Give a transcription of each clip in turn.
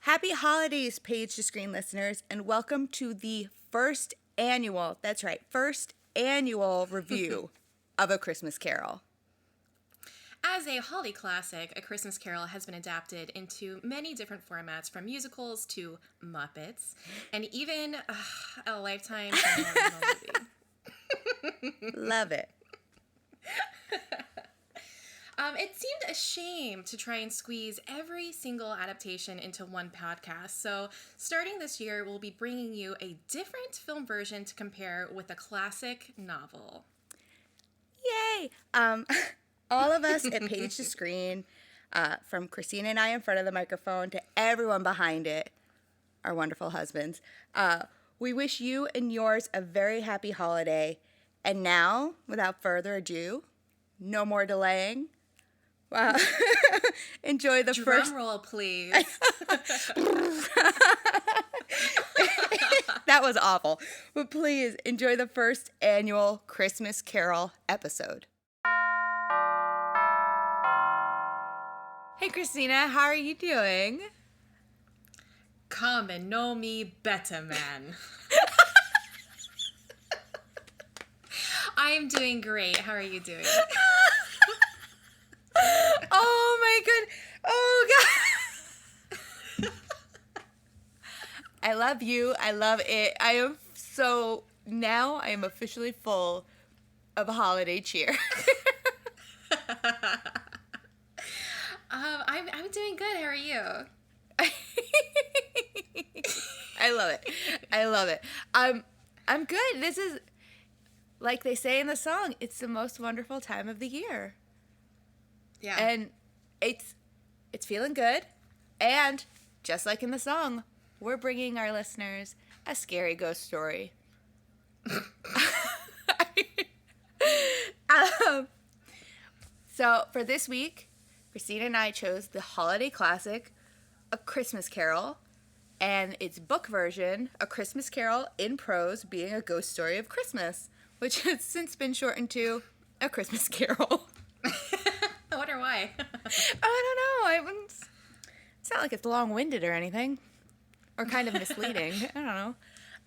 Happy holidays, Page to Screen listeners, and welcome to the first annual review of A Christmas Carol. As a holiday classic, A Christmas Carol has been adapted into many different formats, from musicals to Muppets, and even a Lifetime original movie. Love it. It seemed a shame to try and squeeze every single adaptation into one podcast. So, starting this year, we'll be bringing you a different film version to compare with a classic novel. Yay! All of us at Page to Screen, from Christina and I in front of the microphone to everyone behind it, our wonderful husbands, we wish you and yours a very happy holiday. And now, without further ado, no more delaying. Wow. Enjoy the first... Drum roll, please. That was awful. But please enjoy the first annual Christmas Carol episode. Hey, Christina, how are you doing? Come and know me better, man. I am doing great. How are you doing? Oh my god. Oh god. I love you. I love it. Now I am officially full of holiday cheer. I'm doing good. How are you? I love it. I love it. I'm good. This is, like they say in the song, it's the most wonderful time of the year. Yeah. And it's feeling good. And just like in the song, we're bringing our listeners a scary ghost story. So for this week, Christina and I chose the holiday classic, A Christmas Carol, and its book version, A Christmas Carol in Prose, being a ghost story of Christmas, which has since been shortened to A Christmas Carol. I wonder why. I don't know. It's not like it's long-winded or anything, or kind of misleading. I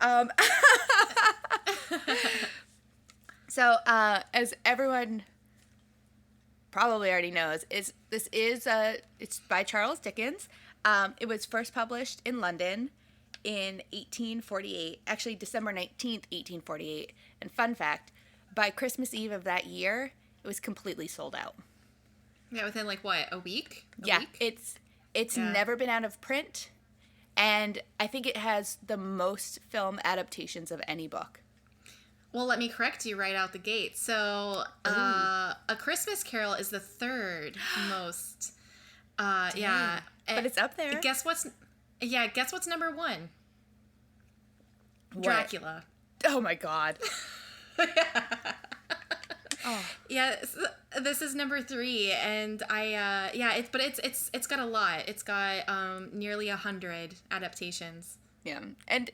don't know. So, as everyone probably already knows, it's by Charles Dickens. It was first published in London in 1848, actually December 19th, 1848. And fun fact, by Christmas Eve of that year, it was completely sold out. Yeah, within like what, a week? A week? It's never been out of print, and I think it has the most film adaptations of any book. Well, let me correct you right out the gate. So, A Christmas Carol is the third most. Yeah, but it's up there. Guess what's number one? What? Dracula. Oh my god. Oh. Yeah, this is number 3, and it's got a lot. It's got nearly 100 adaptations. Yeah, and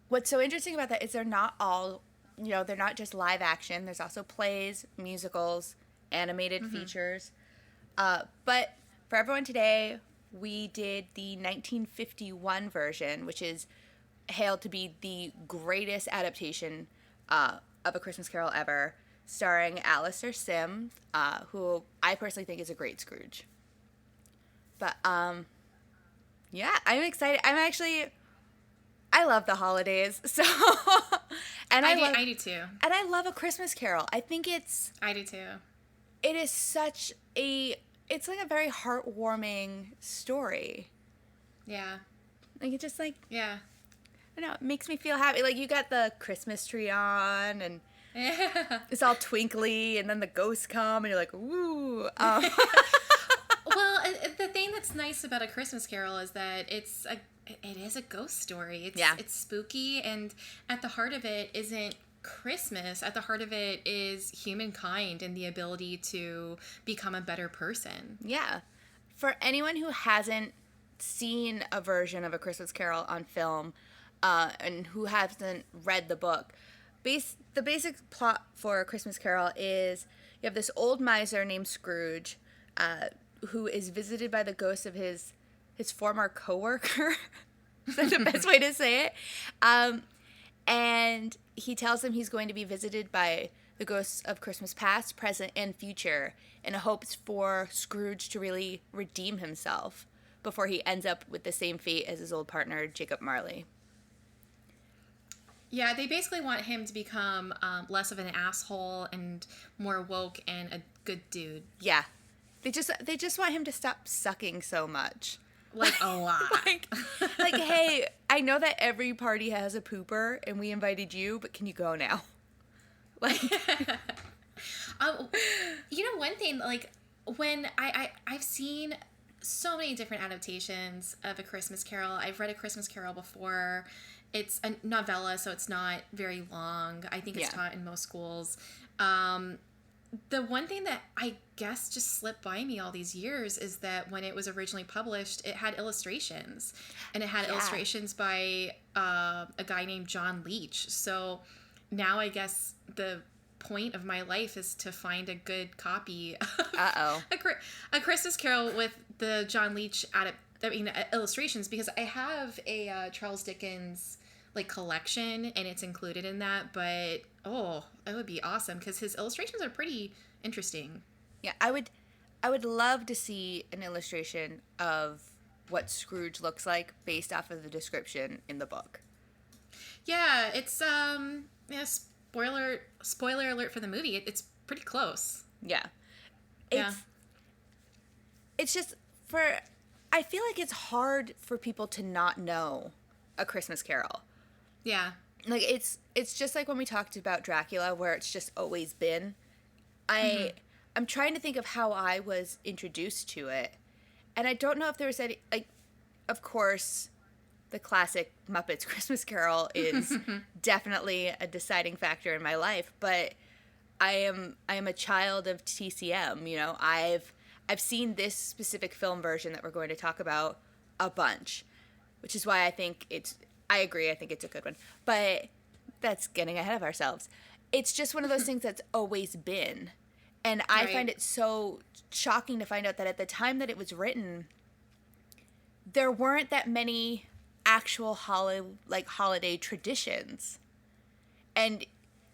what's so interesting about that is they're not all, they're not just live action. There's also plays, musicals, animated features. But for everyone today, we did the 1951 version, which is hailed to be the greatest adaptation of A Christmas Carol ever, starring Alastair Sim, who I personally think is a great Scrooge. But, yeah, I'm excited. I love the holidays, so... and I do too. And I love A Christmas Carol. I think I do too. It is such it's like a very heartwarming story. Yeah. Like, it just like... Yeah. I don't know, it makes me feel happy. Like, you got the Christmas tree on, and it's all twinkly, and then the ghosts come, and you're like, ooh. Well, the thing that's nice about A Christmas Carol is that it is a ghost story. It's spooky, and at the heart of it isn't Christmas. At the heart of it is humankind and the ability to become a better person. Yeah. For anyone who hasn't seen a version of A Christmas Carol on film, and who hasn't read the book, the basic plot for A Christmas Carol is you have this old miser named Scrooge, who is visited by the ghost of his his former coworker. Is that the best way to say it? And he tells him he's going to be visited by the ghosts of Christmas past, present, and future, in hopes for Scrooge to really redeem himself before he ends up with the same fate as his old partner, Jacob Marley. Yeah, they basically want him to become less of an asshole and more woke and a good dude. Yeah. They just want him to stop sucking so much. Like, a lot. like, hey, I know that every party has a pooper, and we invited you, but can you go now? Like, one thing, like, when I've seen so many different adaptations of A Christmas Carol. I've read A Christmas Carol before. It's a novella, so it's not very long. I think it's taught in most schools. The one thing that I guess just slipped by me all these years is that when it was originally published, it had illustrations. And it had illustrations by a guy named John Leach. So now I guess the point of my life is to find a good copy of A Christmas Carol with the John Leach illustrations, because I have a Charles Dickens collection, and it's included in that. But that would be awesome because his illustrations are pretty interesting. Yeah, I would love to see an illustration of what Scrooge looks like based off of the description in the book. Yeah, it's spoiler alert for the movie. It's pretty close. Yeah. It's just I feel like it's hard for people to not know A Christmas Carol. Yeah. Like, it's just like when we talked about Dracula, where it's just always been. I'm trying to think of how I was introduced to it. And I don't know if there was any, of course, the classic Muppets Christmas Carol is definitely a deciding factor in my life, but I am a child of TCM, I've seen this specific film version that we're going to talk about a bunch, which is why I agree, I think it's a good one. But that's getting ahead of ourselves. It's just one of those things that's always been. And I find it so shocking to find out that at the time that it was written, there weren't that many actual holiday traditions. And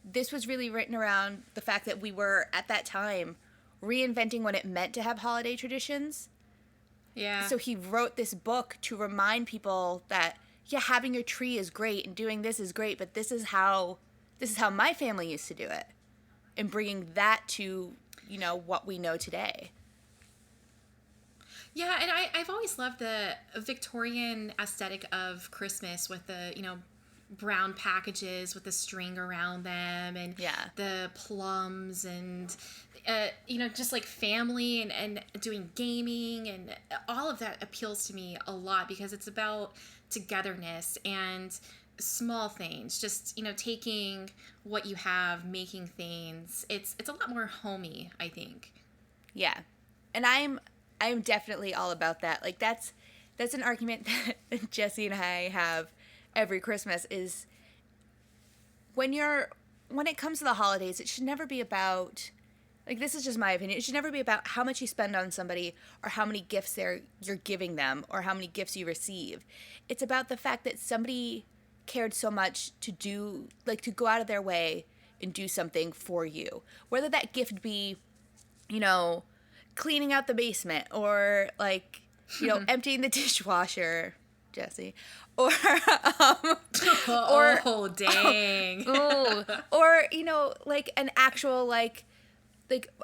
this was really written around the fact that we were, at that time, reinventing what it meant to have holiday traditions. Yeah. So he wrote this book to remind people that, having your tree is great and doing this is great, but this is how my family used to do it. And bringing that to, what we know today. Yeah, and I've always loved the Victorian aesthetic of Christmas with the, brown packages with the string around them, and the plums, and just like family and doing gaming, and all of that appeals to me a lot because it's about togetherness and small things, just taking what you have, making things. It's a lot more homey, I think. Yeah. And I'm definitely all about that. Like, that's an argument that Jesse and I have every Christmas, is when it comes to the holidays, it should never be about, this is just my opinion, it should never be about how much you spend on somebody or how many gifts you're giving them or how many gifts you receive. It's about the fact that somebody cared so much to go out of their way and do something for you. Whether that gift be, cleaning out the basement or emptying the dishwasher, Jesse, or dang. Or an actual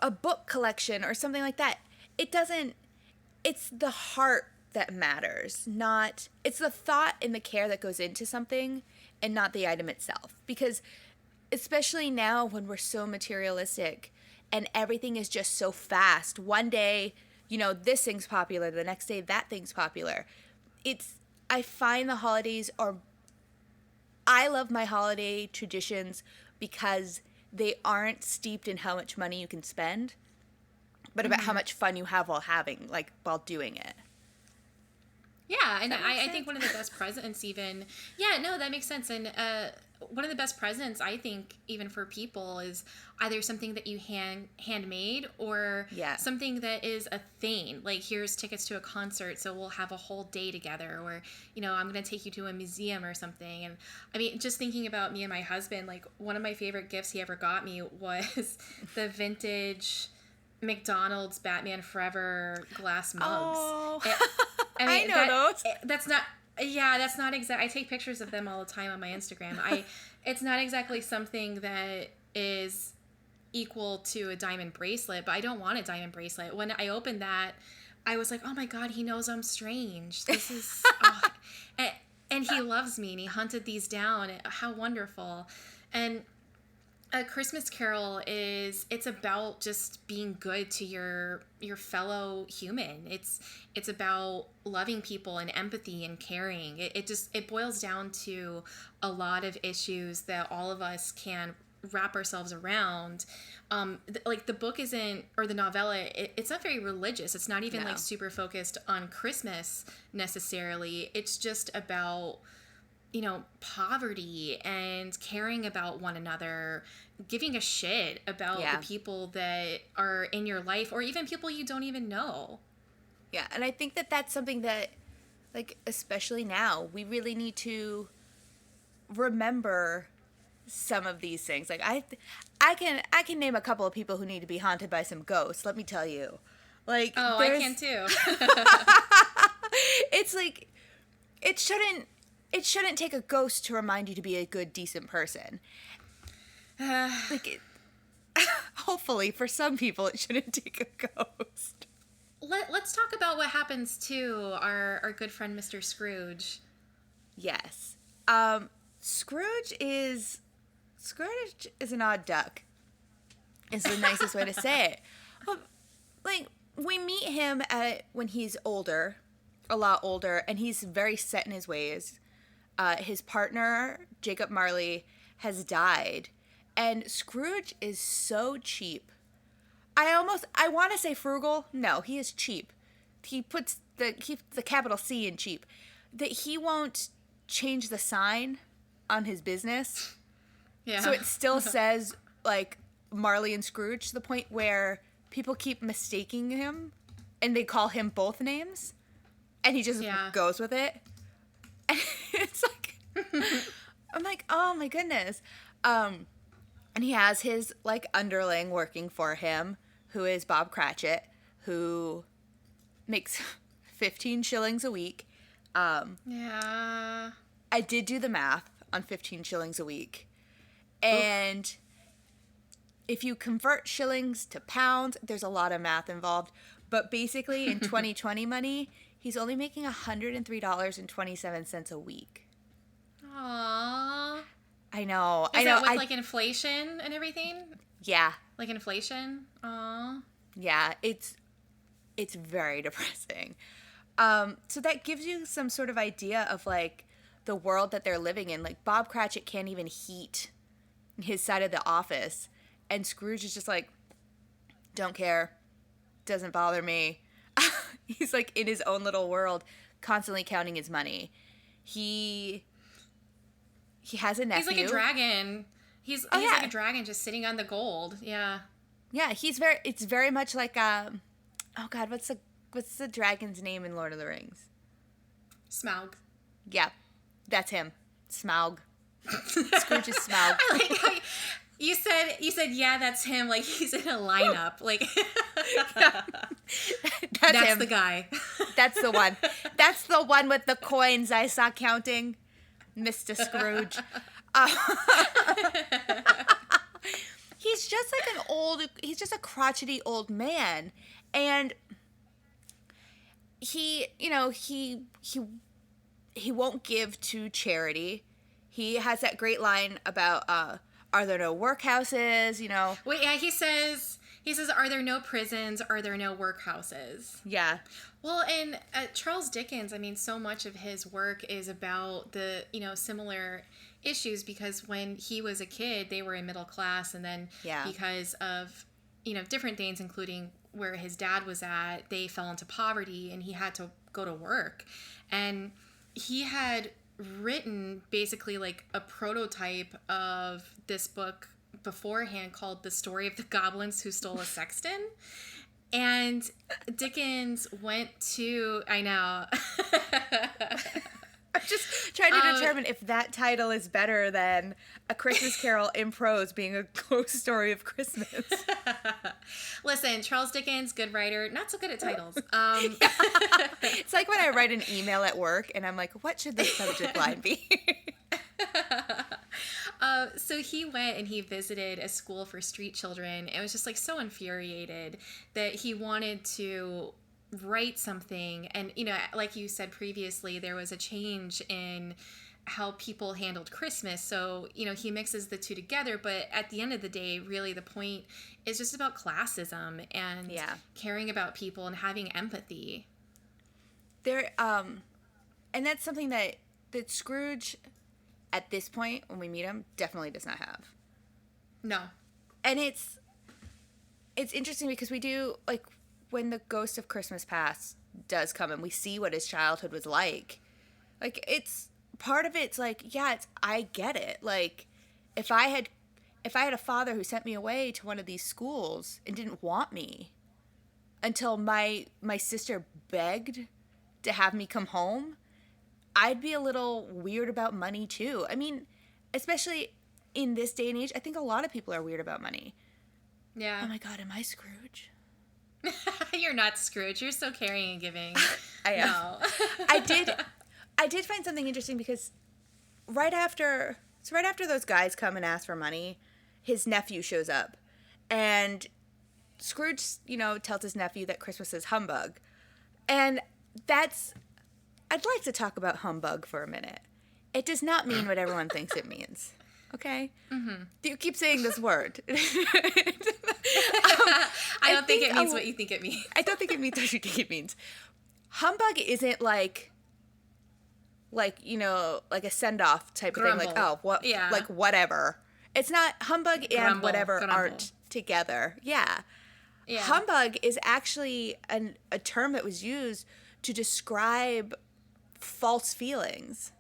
a book collection or something like that. It's the heart that matters, it's the thought and the care that goes into something and not the item itself. Because especially now when we're so materialistic and everything is just so fast, one day, this thing's popular, the next day that thing's popular. I find the holidays I love my holiday traditions because they aren't steeped in how much money you can spend, but about how much fun you have while doing it. Yeah, and I think one of the best presents even, yeah, no, that makes sense. And one of the best presents I think even for people is either something that you handmade or Yeah. something that is a thing. Like, here's tickets to a concert, so we'll have a whole day together, or I'm going to take you to a museum or something. And I mean, just thinking about me and my husband, like one of my favorite gifts he ever got me was the vintage McDonald's Batman Forever glass mugs. Oh, I mean, I know those. That's not. Yeah, that's not exact. I take pictures of them all the time on my Instagram. It's not exactly something that is equal to a diamond bracelet, but I don't want a diamond bracelet. When I opened that, I was like, oh my God, he knows I'm strange. This is, and he loves me, and he hunted these down. How wonderful. And A Christmas Carol it's about just being good to your fellow human. It's about loving people and empathy and caring. It boils down to a lot of issues that all of us can wrap ourselves around. Like the book isn't, or the novella, it's not very religious. It's not even like super focused on Christmas necessarily. It's just about poverty and caring about one another, giving a shit about the people that are in your life, or even people you don't even know. Yeah, and I think that that's something that, like, especially now, we really need to remember some of these things. Like, I can name a couple of people who need to be haunted by some ghosts, let me tell you. Like, I can too. It's like, it shouldn't take a ghost to remind you to be a good, decent person. Hopefully, for some people, it shouldn't take a ghost. Let's talk about what happens to our good friend Mr. Scrooge. Yes. Scrooge is an odd duck. Is the nicest way to say it. Like, we meet him when he's older, a lot older, and he's very set in his ways. His partner, Jacob Marley, has died, and Scrooge is so cheap. I want to say frugal. No, he is cheap. He puts the capital C in cheap. That he won't change the sign on his business. Yeah. So it still says, like, Marley and Scrooge, to the point where people keep mistaking him, and they call him both names, and he just goes with it. It's like, I'm like, oh my goodness. And he has his, like, underling working for him, who is Bob Cratchit, who makes 15 shillings a week. Yeah. I did do the math on 15 shillings a week. And if you convert shillings to pounds, there's a lot of math involved. But basically, in 2020 money, he's only making $103.27 a week. Aww. I know. Is that with, like, inflation and everything? Yeah. Like inflation? Aww. Yeah, it's very depressing. So that gives you some sort of idea of, like, the world that they're living in. Like, Bob Cratchit can't even heat his side of the office. And Scrooge is just like, don't care. Doesn't bother me. He's, like, in his own little world, constantly counting his money. He has a nephew. He's like a dragon. He's like a dragon just sitting on the gold. Yeah. Yeah, it's very much like, oh God, what's the dragon's name in Lord of the Rings? Smaug. Yeah, that's him. Smaug. Scrooge is Smaug. I like how you said, yeah, that's him. Like, he's in a lineup. Like, that's him. The guy. That's the one. That's the one with the coins I saw counting. Mr. Scrooge. He's just like he's just a crotchety old man. And he won't give to charity. He has that great line about, are there no workhouses, Wait, yeah, he says, are there no prisons? Are there no workhouses? Yeah. Well, and Charles Dickens, I mean, so much of his work is about the, similar issues, because when he was a kid, they were in middle class, and then because of, different things, including where his dad was at, they fell into poverty, and he had to go to work. And he had written basically like a prototype of this book beforehand called The Story of the Goblins Who Stole a Sexton. And Dickens went to, I know. I'm just trying to determine if that title is better than A Christmas Carol in Prose being a ghost story of Christmas. Listen, Charles Dickens, good writer, not so good at titles. It's like when I write an email at work and I'm like, what should the subject line be? So he went and he visited a school for street children. It was just like so infuriated that he wanted to write something. And, you know, like you said previously, there was a change in how people handled Christmas. So, you know, he mixes the two together. But at the end of the day, really the point is just about classism and caring about people and having empathy. And that's something that Scrooge, at this point, when we meet him, definitely does not have. No. And it's interesting because we do, like, when the Ghost of Christmas Past does come and we see what his childhood was like, it's, part of it's like, yeah, I get it. Like, if I had a father who sent me away to one of these schools and didn't want me until my sister begged to have me come home, I'd be a little weird about money too. I mean, especially in this day and age, I think a lot of people are weird about money. Yeah. Oh my God, am I Scrooge? You're not Scrooge. You're so caring and giving. I am. No. I did find something interesting because right after those guys come and ask for money, his nephew shows up. And Scrooge, you know, tells his nephew that Christmas is humbug. And I'd like to talk about humbug for a minute. It does not mean what everyone thinks it means. Okay? Mm-hmm. You keep saying this word. I don't think it means what you think it means. I don't think it means what you think it means. Humbug isn't like, you know, like a send-off type of thing. Like, oh, what? Yeah. Like, whatever. It's not humbug and whatever aren't together. Yeah. Humbug is actually a term that was used to describe false feelings.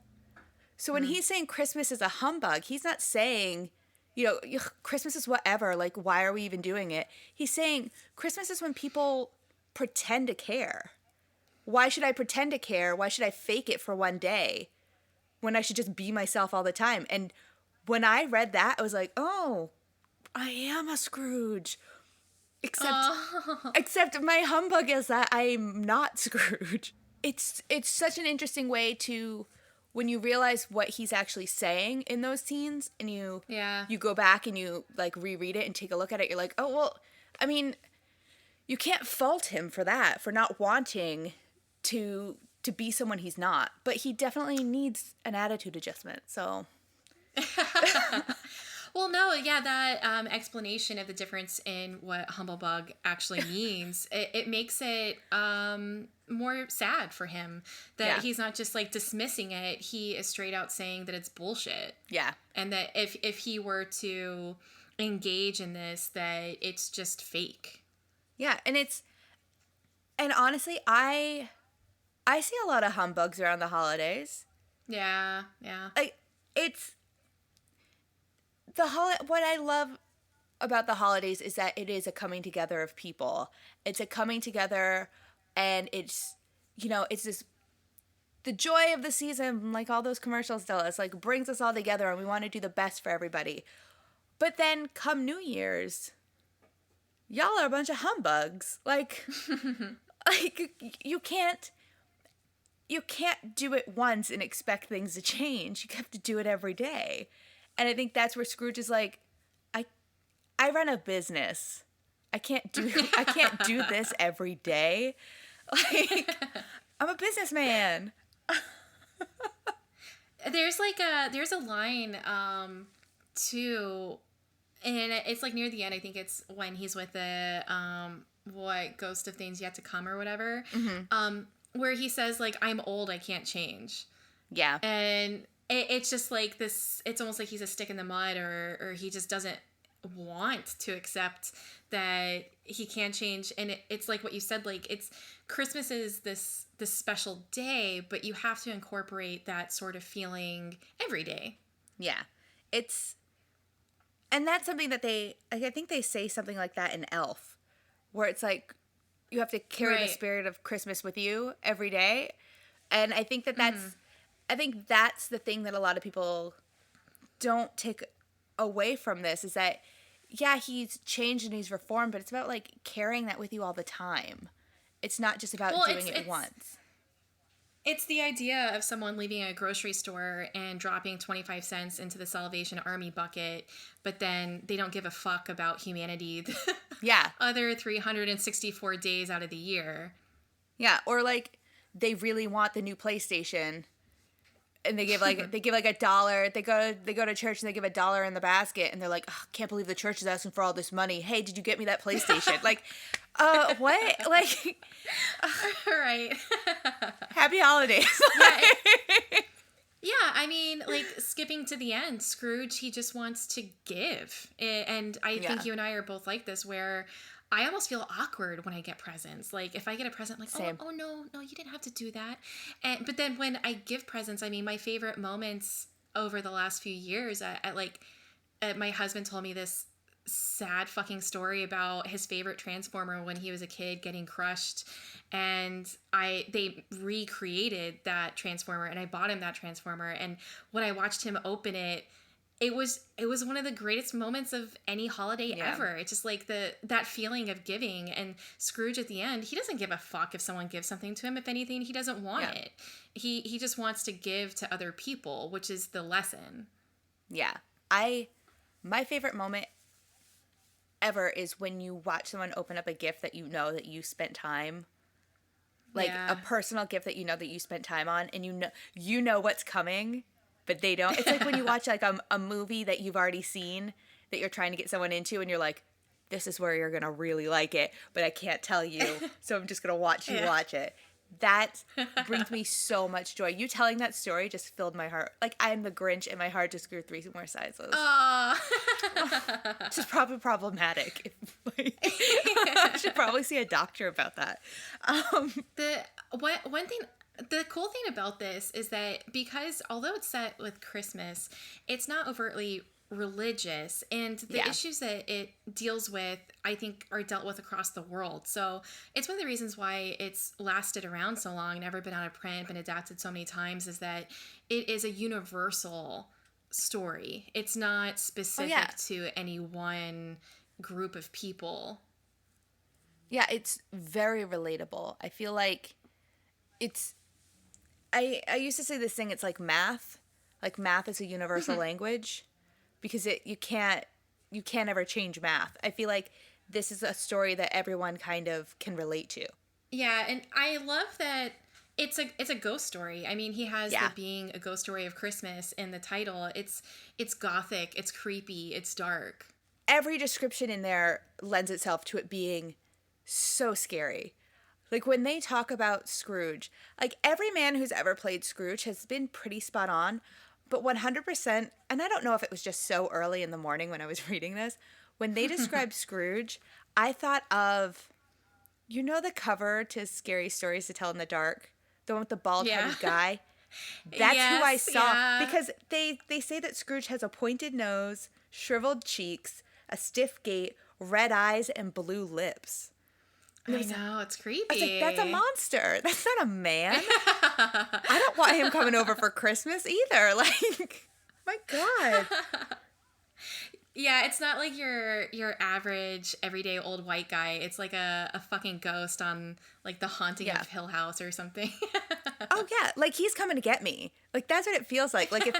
So when he's saying Christmas is a humbug, he's not saying, you know, Christmas is whatever, like, why are we even doing it? He's saying Christmas is when people pretend to care. Why should I pretend to care? Why should I fake it for one day when I should just be myself all the time? And when I read that, I was like, oh, I am a Scrooge. Except my humbug is that I'm not Scrooge. It's such an interesting way to, when you realize what he's actually saying in those scenes and you go back and you like reread it and take a look at it, you're like, oh, well, I mean, you can't fault him for that, for not wanting to be someone he's not. But he definitely needs an attitude adjustment, so... Well, no, yeah, that explanation of the difference in what humblebug actually means, it makes it more sad for him that he's not just like dismissing it. He is straight out saying that it's bullshit. Yeah. And that if he were to engage in this, that it's just fake. Yeah, and honestly, I see a lot of humbugs around the holidays. Yeah. Like, it's... What I love about the holidays is that it is a coming together of people. It's a coming together, and it's, you know, it's this, the joy of the season, like all those commercials tell us, like, brings us all together, and we want to do the best for everybody. But then come New Year's, y'all are a bunch of humbugs. Like, you can't do it once and expect things to change. You have to do it every day. And I think that's where Scrooge is like, I run a business. I can't do this every day. Like, I'm a businessman. There's a line too, and it's like near the end. I think it's when he's with the what ghost of things yet to come or whatever. Mm-hmm. Where he says like, I'm old, I can't change. Yeah. And it's just like this, it's almost like he's a stick in the mud, or he just doesn't want to accept that he can change. And it's like what you said, like, it's Christmas is this special day, but you have to incorporate that sort of feeling every day. Yeah. And that's something that I think they say something like that in Elf, where it's like you have to carry the spirit of Christmas with you every day. And I think I think that's the thing that a lot of people don't take away from this, is that, yeah, he's changed and he's reformed, but it's about like carrying that with you all the time. It's not just about doing it once. It's the idea of someone leaving a grocery store and dropping 25 cents into the Salvation Army bucket, but then they don't give a fuck about humanity yeah. other 364 days out of the year. Yeah, or like they really want the new PlayStation and they give like $1. They go to church and they give $1 in the basket and they're like, oh, can't believe the church is asking for all this money. Hey, did you get me that PlayStation? Like, what? Like, right. Happy holidays. Yeah, I mean, like, skipping to the end, Scrooge, he just wants to give. And I think you and I are both like this, where I almost feel awkward when I get presents. Like, if I get a present, I'm like, oh, no, you didn't have to do that. But then when I give presents, I mean, my favorite moments over the last few years, my husband told me this sad fucking story about his favorite Transformer when he was a kid getting crushed, and they recreated that Transformer, and I bought him that Transformer, and when I watched him open it, it was one of the greatest moments of any holiday ever. It's just like that feeling of giving. And Scrooge at the end, he doesn't give a fuck if someone gives something to him. If anything, he doesn't want it. He just wants to give to other people, which is the lesson. Yeah. My favorite moment ever is when you watch someone open up a gift that you spent time, like a personal gift that you spent time on, and you know what's coming, but they don't. It's like when you watch like a movie that you've already seen that you're trying to get someone into, and you're like, this is where you're gonna really like it, but I can't tell you, so I'm just gonna watch you watch it. That brings me so much joy. You telling that story just filled my heart. Like, I'm the Grinch and my heart just grew 3 more sizes. It's just probably problematic. I should probably see a doctor about that. The cool thing about this is that, because although it's set with Christmas, it's not overtly religious, and the issues that it deals with, I think, are dealt with across the world. So it's one of the reasons why it's lasted around so long, never been out of print, been adapted so many times, is that it is a universal story. It's not specific to any one group of people. Yeah, it's very relatable. I feel like I used to say this thing, it's like math. Like, math is a universal language, because you can't ever change math. I feel like this is a story that everyone kind of can relate to. Yeah, and I love that it's a ghost story. I mean, he has the being a ghost story of Christmas in the title. It's gothic, it's creepy, it's dark. Every description in there lends itself to it being so scary. Like, when they talk about Scrooge, like, every man who's ever played Scrooge has been pretty spot on. But 100%, and I don't know if it was just so early in the morning when I was reading this, when they described Scrooge, I thought of, the cover to Scary Stories to Tell in the Dark? The one with the bald-headed guy? That's who I saw. Because they say that Scrooge has a pointed nose, shriveled cheeks, a stiff gait, red eyes, and blue lips. I know, it's creepy. I was like, that's a monster. That's not a man. I don't want him coming over for Christmas either. Like, my God. Yeah, it's not like your average everyday old white guy. It's like a fucking ghost on, like, The Haunting of Hill House or something. Oh, yeah. Like, he's coming to get me. Like, that's what it feels like. Like,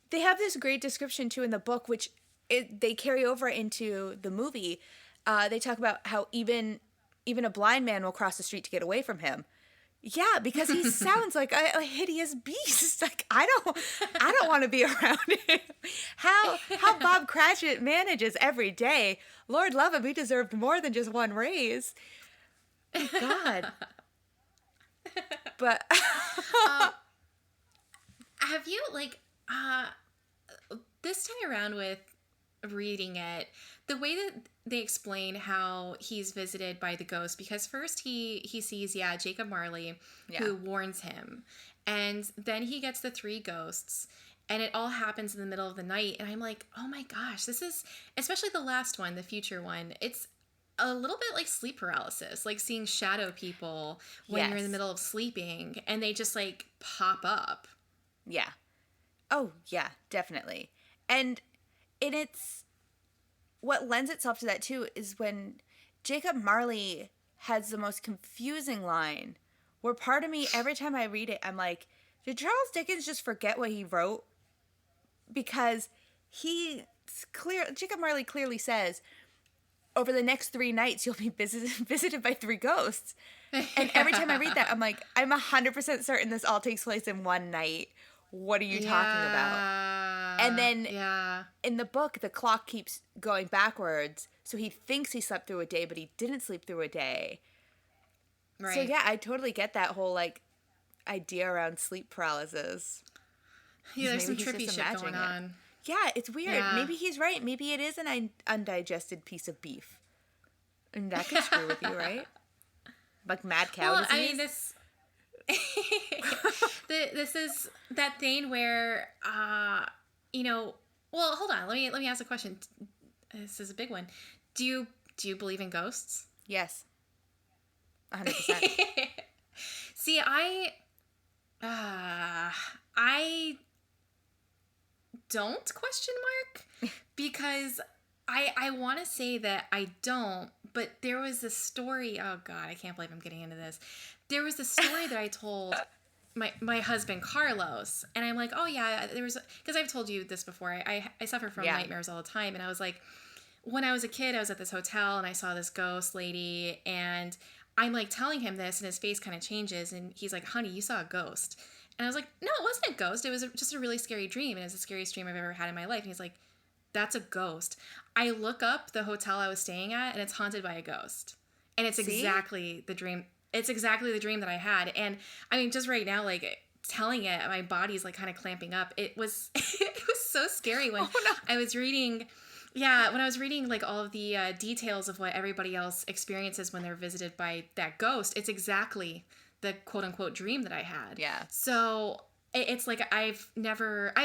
they have this great description, too, in the book, which they carry over into the movie. They talk about how even a blind man will cross the street to get away from him. Yeah, because he sounds like a hideous beast. Like, I don't want to be around him. How Bob Cratchit manages every day. Lord love him, he deserved more than just one raise. Oh, God. But have you, like, this time around with reading it, the way that they explain how he's visited by the ghost, because first he sees, Jacob Marley, who warns him, and then he gets the 3 ghosts, and it all happens in the middle of the night, and I'm like, oh my gosh, this is, especially the last one, the future one, it's a little bit like sleep paralysis, like seeing shadow people when you're in the middle of sleeping, and they just like pop up. Yeah. Oh, yeah, definitely. And it's what lends itself to that too is when Jacob Marley has the most confusing line where part of me, every time I read it, I'm like, did Charles Dickens just forget what he wrote? Because Jacob Marley clearly says, over the next 3 nights, you'll be visited by 3 ghosts. And every time I read that, I'm like, I'm 100% certain this all takes place in one night. What are you talking about? And then in the book, the clock keeps going backwards. So he thinks he slept through a day, but he didn't sleep through a day. Right. So yeah, I totally get that whole like idea around sleep paralysis. Yeah, there's some trippy shit going on. Yeah, it's weird. Yeah. Maybe he's right. Maybe it is an undigested piece of beef. And that could screw with you, right? Like mad cow disease. I mean, this is that thing where, well, hold on. Let me ask a question. This is a big one. Do you believe in ghosts? Yes. 100%. See, I don't, question mark, because I want to say that I don't, but there was a story. Oh God, I can't believe I'm getting into this. There was a story that I told my husband Carlos, and I'm like, oh yeah, there was, because I've told you this before. I suffer from nightmares all the time, and I was like, when I was a kid, I was at this hotel and I saw this ghost lady, and I'm like telling him this, and his face kind of changes, and he's like, honey, you saw a ghost. And I was like, no, it wasn't a ghost. It was just a really scary dream, and it was the scariest dream I've ever had in my life. And he's like, that's a ghost. I look up the hotel I was staying at, and it's haunted by a ghost. And it's exactly the dream. It's exactly the dream that I had. And I mean, just right now, like telling it, my body's like kind of clamping up. It was so scary when I was reading. Yeah, when I was reading like all of the details of what everybody else experiences when they're visited by that ghost, it's exactly the quote unquote dream that I had. Yeah. So it's like I've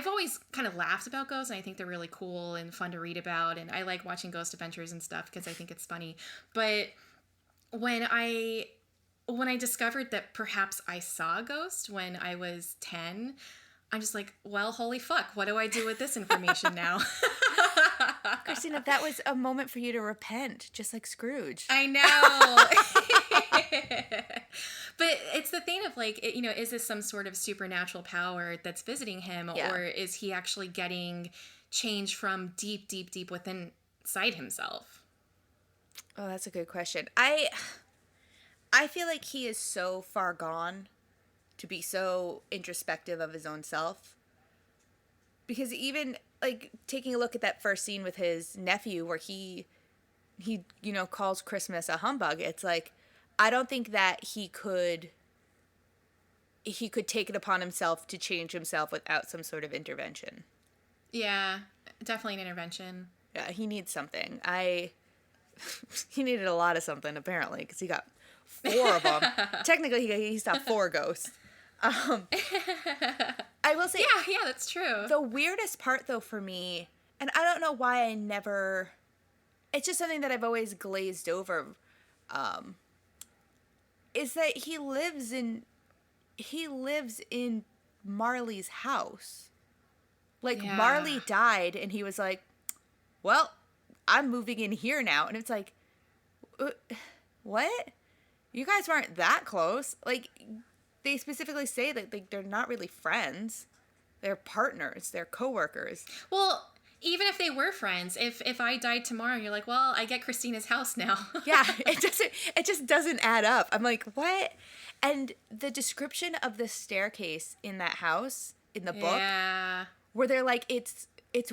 always kind of laughed about ghosts, and I think they're really cool and fun to read about, and I like watching ghost adventures and stuff because I think it's funny. But when I discovered that perhaps I saw a ghost when I was 10, I'm just like, well, holy fuck, what do I do with this information now? Christina, that was a moment for you to repent, just like Scrooge. I know. But it's the thing of like, is this some sort of supernatural power that's visiting him, or is he actually getting change from deep, deep, deep within inside himself? Oh, that's a good question. I feel like he is so far gone to be so introspective of his own self. Because even like taking a look at that first scene with his nephew where he calls Christmas a humbug, it's like, I don't think that he could take it upon himself to change himself without some sort of intervention. Yeah, definitely an intervention. Yeah, he needs something. He needed a lot of something, apparently, because he got 4 of them. Technically, he saw 4 ghosts. I will say... Yeah, that's true. The weirdest part, though, for me, and I don't know why I never... It's just something that I've always glazed over, is that he lives in Marley's house. Like, Marley died, and he was like, well, I'm moving in here now. And it's like, what? You guys weren't that close. Like, they specifically say that they're not really friends. They're partners. They're coworkers. Well, even if they were friends, if I died tomorrow, you're like, well, I get Christina's house now. Yeah, it just doesn't add up. I'm like, what? And the description of the staircase in that house in the book, where they're like, it's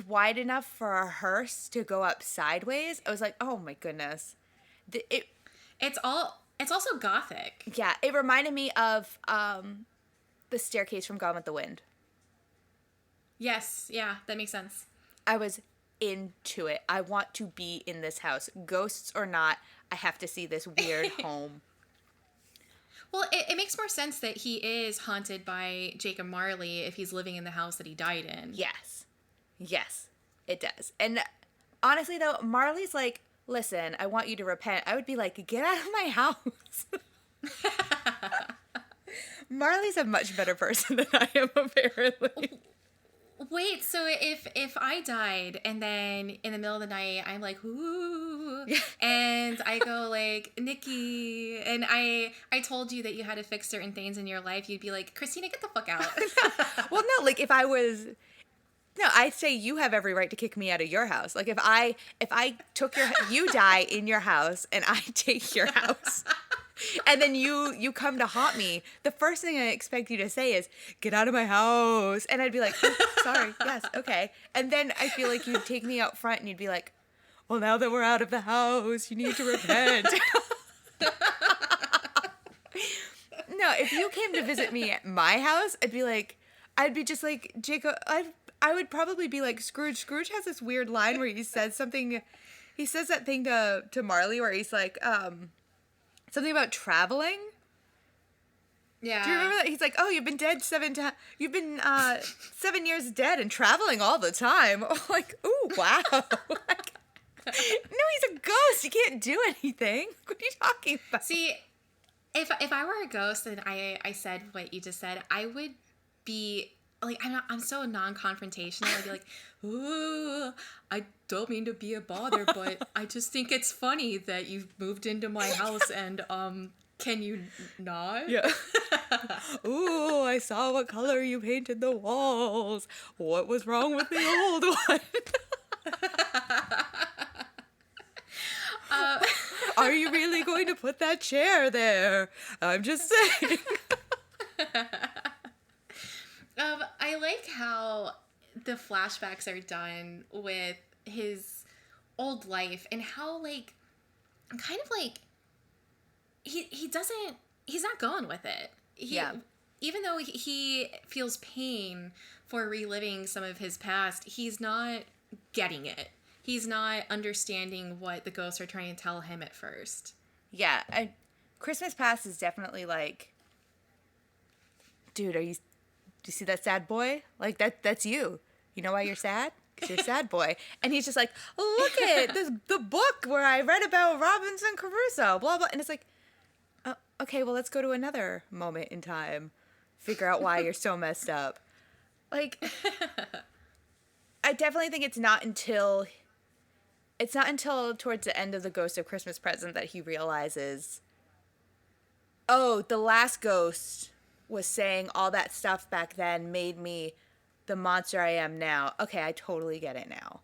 wide enough for a hearse to go up sideways. I was like, oh my goodness. It's also gothic. Yeah, it reminded me of the staircase from Gone with the Wind. Yes, yeah, that makes sense. I was into it. I want to be in this house. Ghosts or not, I have to see this weird home. Well, it makes more sense that he is haunted by Jacob Marley if he's living in the house that he died in. Yes. Yes, it does. And honestly, though, Marley's like, listen, I want you to repent. I would be like, get out of my house. Marley's a much better person than I am, apparently. Wait, so if I died and then in the middle of the night I'm like, ooh, and I go like, Nikki, and I told you that you had to fix certain things in your life, you'd be like, Christina, get the fuck out. Well, no, like if I was, no, I'd say you have every right to kick me out of your house. Like if I took you die in your house and I take your house. And then you come to haunt me. The first thing I expect you to say is, get out of my house. And I'd be like, oh, sorry, yes, okay. And then I feel like you'd take me out front and you'd be like, well, now that we're out of the house, you need to repent. No, if you came to visit me at my house, I'd be just like, Jacob, I would probably be like Scrooge. Scrooge has this weird line where he says that thing to Marley where he's like, something about traveling. Yeah. Do you remember that? He's like, oh, you've been dead 7 times. You've been 7 years dead and traveling all the time. I'm like, ooh, wow. Like, no, he's a ghost. He can't do anything. What are you talking about? See, if I were a ghost and I said what you just said, I would be like, I'm so non-confrontational. I'd be like, ooh, I don't mean to be a bother, but I just think it's funny that you've moved into my house and can you not? Yeah. Ooh, I saw what color you painted the walls. What was wrong with the old one? Are you really going to put that chair there? I'm just saying. I like how the flashbacks are done with his old life and how like kind of like he's not going with it. Even though he feels pain for reliving some of his past, he's not getting it. He's not understanding what the ghosts are trying to tell him at first. Yeah, Christmas Past is definitely like, dude, do you see that sad boy? Like that's you. You know why you're sad? Because you're a sad boy. And he's just like, look at the book where I read about Robinson Crusoe, blah, blah. And it's like, oh, okay, well, let's go to another moment in time. Figure out why you're so messed up. Like, I definitely think it's not until towards the end of the Ghost of Christmas Present that he realizes, oh, the last ghost was saying all that stuff back then made me the monster I am now. Okay, I totally get it now.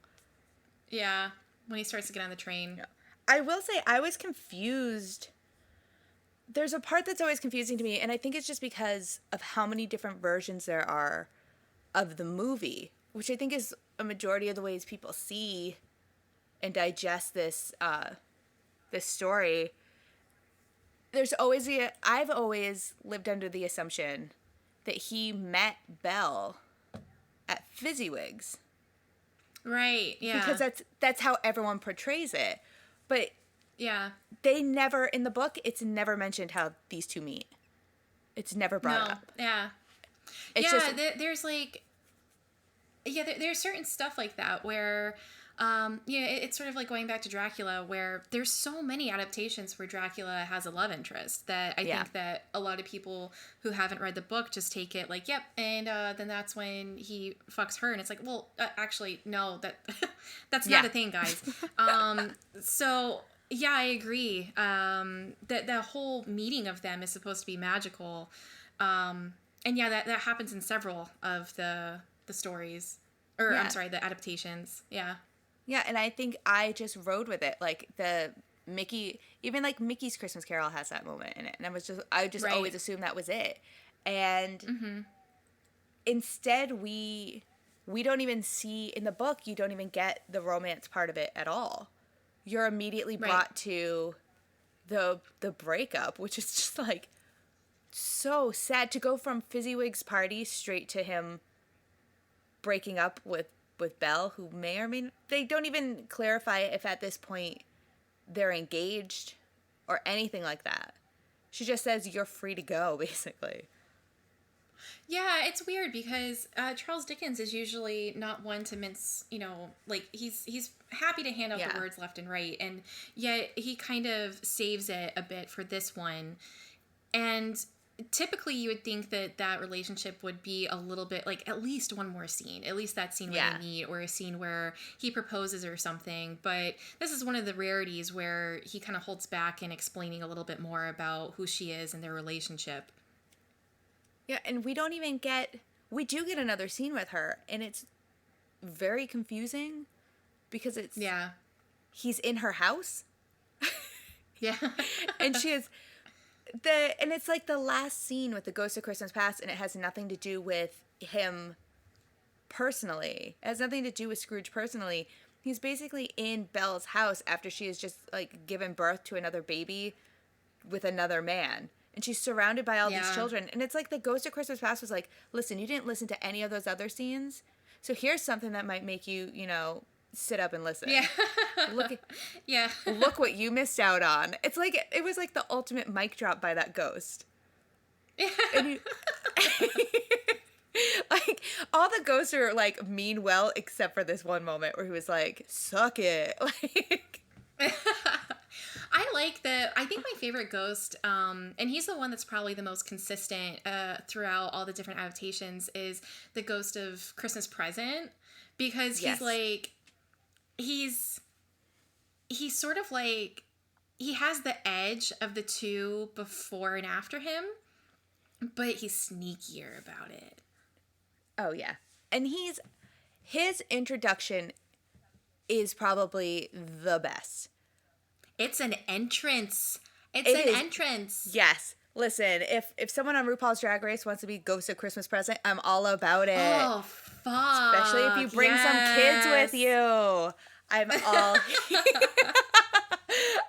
Yeah, when he starts to get on the train. Yeah. I will say I was confused. There's a part that's always confusing to me, and I think it's just because of how many different versions there are of the movie, which I think is a majority of the ways people see and digest this story. I've always lived under the assumption that he met Belle at Fezziwigs. Right, yeah. Because that's how everyone portrays it. But yeah, they never, in the book, it's never mentioned how these two meet. It's never brought up. Yeah. It's just, there's like, there's certain stuff like that where, it's sort of like going back to Dracula, where there's so many adaptations where Dracula has a love interest that I think that a lot of people who haven't read the book just take it like, yep, and then that's when he fucks her, and it's like, well, actually, no, that's not a thing, guys. So yeah, I agree. That the whole meeting of them is supposed to be magical, and yeah, that happens in several of the stories, or I'm sorry, the adaptations. Yeah. Yeah, and I think I just rode with it. Like even like Mickey's Christmas Carol has that moment in it, and I just always assumed that was it. And instead, we don't even see in the book. You don't even get the romance part of it at all. You're immediately brought to the breakup, which is just like so sad to go from Fezziwig's party straight to him breaking up with with Belle, who may or may, they don't even clarify if at this point they're engaged or anything like that. She just says, you're free to go, basically. Yeah, it's weird because Charles Dickens is usually not one to mince, you know, like he's happy to hand out the words left and right, and yet he kind of saves it a bit for this one. And typically you would think that that relationship would be a little bit like at least one more scene, at least that scene where they meet, or a scene where he proposes or something. But this is one of the rarities where he kind of holds back in explaining a little bit more about who she is and their relationship. Yeah, and we do get another scene with her, and it's very confusing because he's in her house. Yeah. And she is and it's like the last scene with the Ghost of Christmas Past, and it has nothing to do with him personally. It has nothing to do with Scrooge personally. He's basically in Belle's house after she has just like given birth to another baby with another man. And she's surrounded by all these children. And it's like the Ghost of Christmas Past was like, listen, you didn't listen to any of those other scenes. So here's something that might make you, you know, sit up and listen. Yeah. Look what you missed out on. It's like, it was like the ultimate mic drop by that ghost. Yeah. And like, all the ghosts are like mean well, except for this one moment where he was like, suck it. Like... I think my favorite ghost, and he's the one that's probably the most consistent throughout all the different adaptations, is the Ghost of Christmas Present, because he's like, he's sort of like, he has the edge of the two before and after him, but he's sneakier about it. Oh yeah. And his introduction is probably the best. It's an entrance. It's an entrance. Yes. Listen, if someone on RuPaul's Drag Race wants to be Ghost of Christmas Present, I'm all about it. Oh, fuck. Especially if you bring some kids with you. I'm all...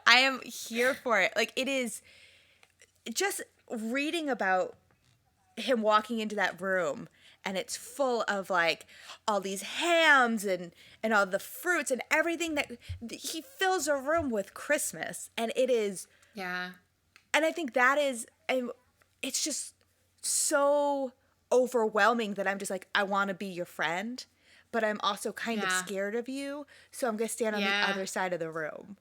I am here for it. Like, it is... Just reading about him walking into that room, and it's full of, like, all these hams and all the fruits and everything that... He fills a room with Christmas, and it is... Yeah. And I think that is... And it's just so overwhelming that I'm just like, I want to be your friend, but I'm also kind of scared of you, so I'm going to stand on the other side of the room.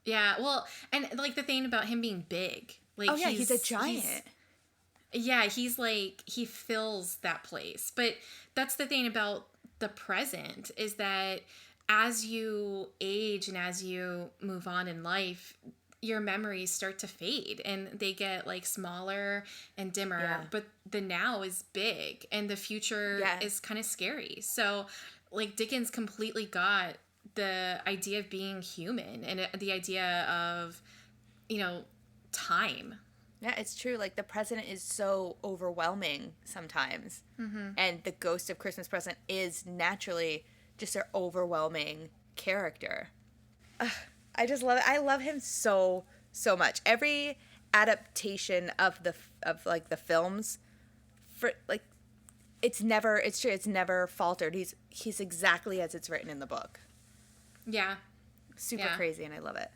Yeah, well, and, like, the thing about him being big... Like, he's a giant. He's like, he fills that place. But that's the thing about the present, is that as you age and as you move on in life, your memories start to fade and they get like smaller and dimmer, but the now is big and the future is kind of scary. So like Dickens completely got the idea of being human and the idea of, you know, time. Yeah, it's true. Like, the present is so overwhelming sometimes. Mm-hmm. And the Ghost of Christmas Present is naturally just an overwhelming character. I just love it. I love him so, so much. Every adaptation of the films, for like, it's never faltered. He's exactly as it's written in the book. Yeah. Super crazy, and I love it.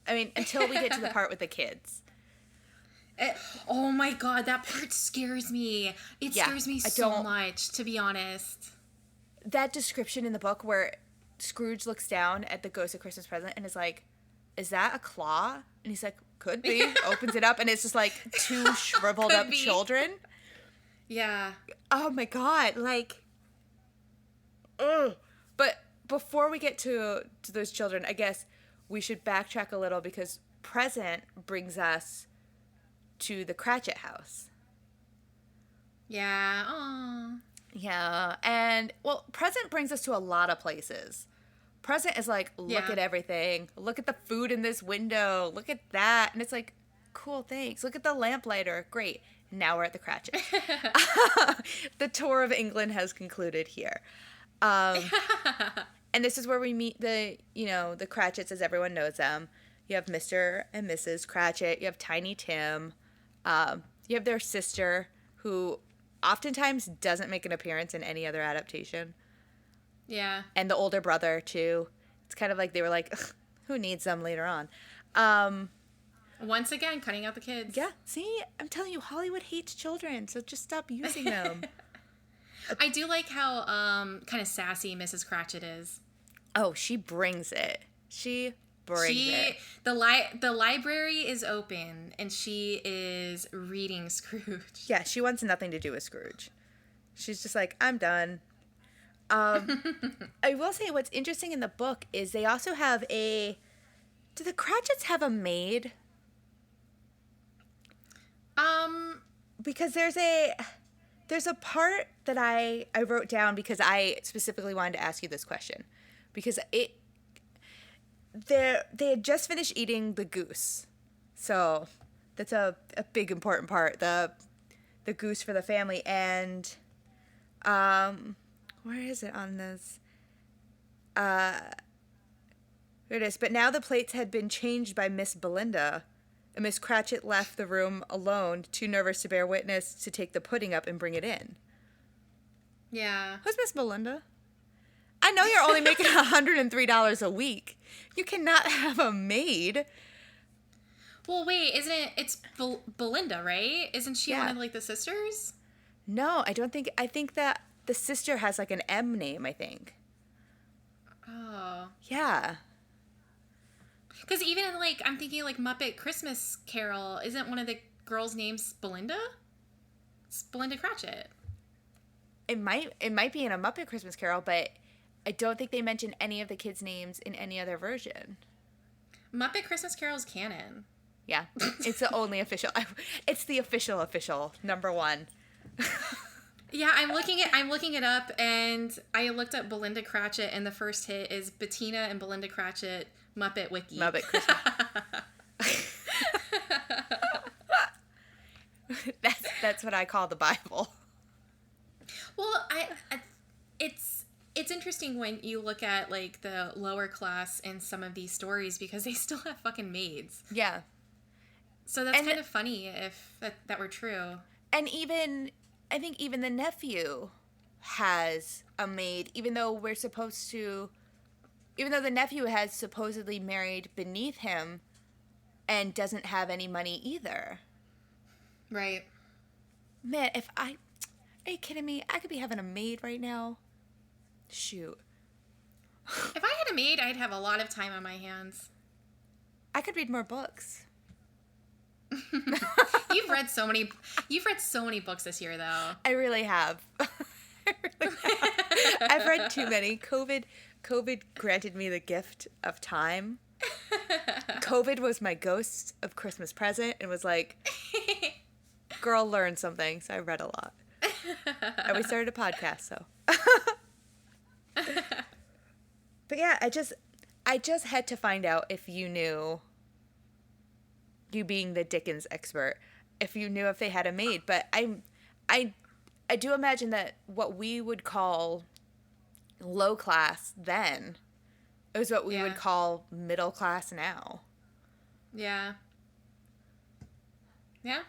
I mean, until we get to the part with the kids. Oh my god, that part scares me. It scares me so much, to be honest. That description in the book where Scrooge looks down at the Ghost of Christmas Present and is like, is that a claw? And he's like, could be. Opens it up and it's just like two shriveled up children. Yeah. Oh my god, like, ugh. But before we get to those children, I guess we should backtrack a little because Present brings us to the Cratchit house. Yeah. Aww. Yeah. And, well, Present brings us to a lot of places. Present is like, look at everything. Look at the food in this window. Look at that. And it's like, cool, thanks. Look at the lamplighter. Great. Now we're at the Cratchit. The tour of England has concluded here. And this is where we meet the Cratchits as everyone knows them. You have Mr. and Mrs. Cratchit. You have Tiny Tim. You have their sister, who oftentimes doesn't make an appearance in any other adaptation. Yeah. And the older brother, too. It's kind of like they were like, who needs them later on? Once again, cutting out the kids. Yeah. See, I'm telling you, Hollywood hates children, so just stop using them. I do like how kind of sassy Mrs. Cratchit is. Oh, she brings it. She brings it. The library is open, and she is reading Scrooge. Yeah, she wants nothing to do with Scrooge. She's just like, I'm done. I will say what's interesting in the book is they also have do the Cratchits have a maid? Because there's a part that I wrote down because I specifically wanted to ask you this question. Because they had just finished eating the goose. So that's a big important part, the goose for the family. And where is it on this? Here it is. But now the plates had been changed by Miss Belinda, and Miss Cratchit left the room alone, too nervous to bear witness to take the pudding up and bring it in. Yeah. Who's Miss Belinda? I know you're only making $103 a week. You cannot have a maid. Well, wait, isn't it? It's Belinda, right? Isn't she one of like the sisters? No, I don't think. I think that the sister has like an M name, I think. Oh. Yeah. Because even in like, I'm thinking like Muppet Christmas Carol, isn't one of the girls' names Belinda? It's Belinda Cratchit. It might be in a Muppet Christmas Carol, but I don't think they mention any of the kids' names in any other version. Muppet Christmas Carol is canon. Yeah, it's the only official. It's the official number one. Yeah, I'm looking it up, and I looked up Belinda Cratchit, and the first hit is Bettina and Belinda Cratchit Muppet Wiki. Muppet Christmas. That's what I call the Bible. Well, it's interesting when you look at like the lower class in some of these stories because they still have fucking maids. Yeah. So that's kind of funny if that were true. And I think even the nephew has a maid, even though the nephew has supposedly married beneath him and doesn't have any money either. Right. Man, are you kidding me? I could be having a maid right now. Shoot. If I had a maid, I'd have a lot of time on my hands. I could read more books. You've read so many books this year, though. I really have. I've read too many. COVID granted me the gift of time. COVID was my ghost of Christmas present and was like, girl, learn something. So I read a lot. And we started a podcast, so. But yeah, I just had to find out if you knew, you being the Dickens expert, if you knew if they had a maid. But I do imagine that what we would call low class then is what we would call middle class now. Yeah. Yeah.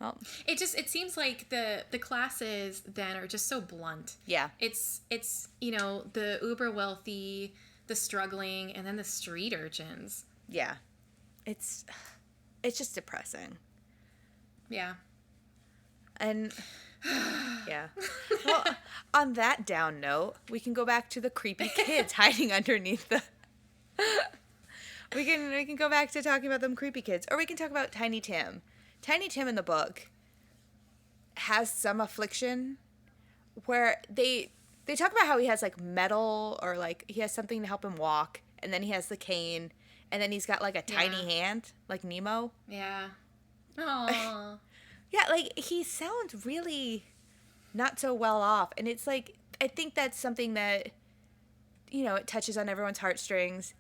Well, it seems like the classes then are just so blunt. Yeah. It's the uber wealthy, the struggling, and then the street urchins. Yeah. It's just depressing. Yeah. And yeah. Well, on that down note, we can go back to the creepy kids hiding underneath the We can go back to talking about them creepy kids, or we can talk about Tiny Tim. Tiny Tim in the book has some affliction where they talk about how he has like metal, or like he has something to help him walk, and then he has the cane, and then he's got like a tiny hand like Nemo. Yeah. Aww. Yeah, like he sounds really not so well off, and it's like I think that's something that it touches on everyone's heartstrings.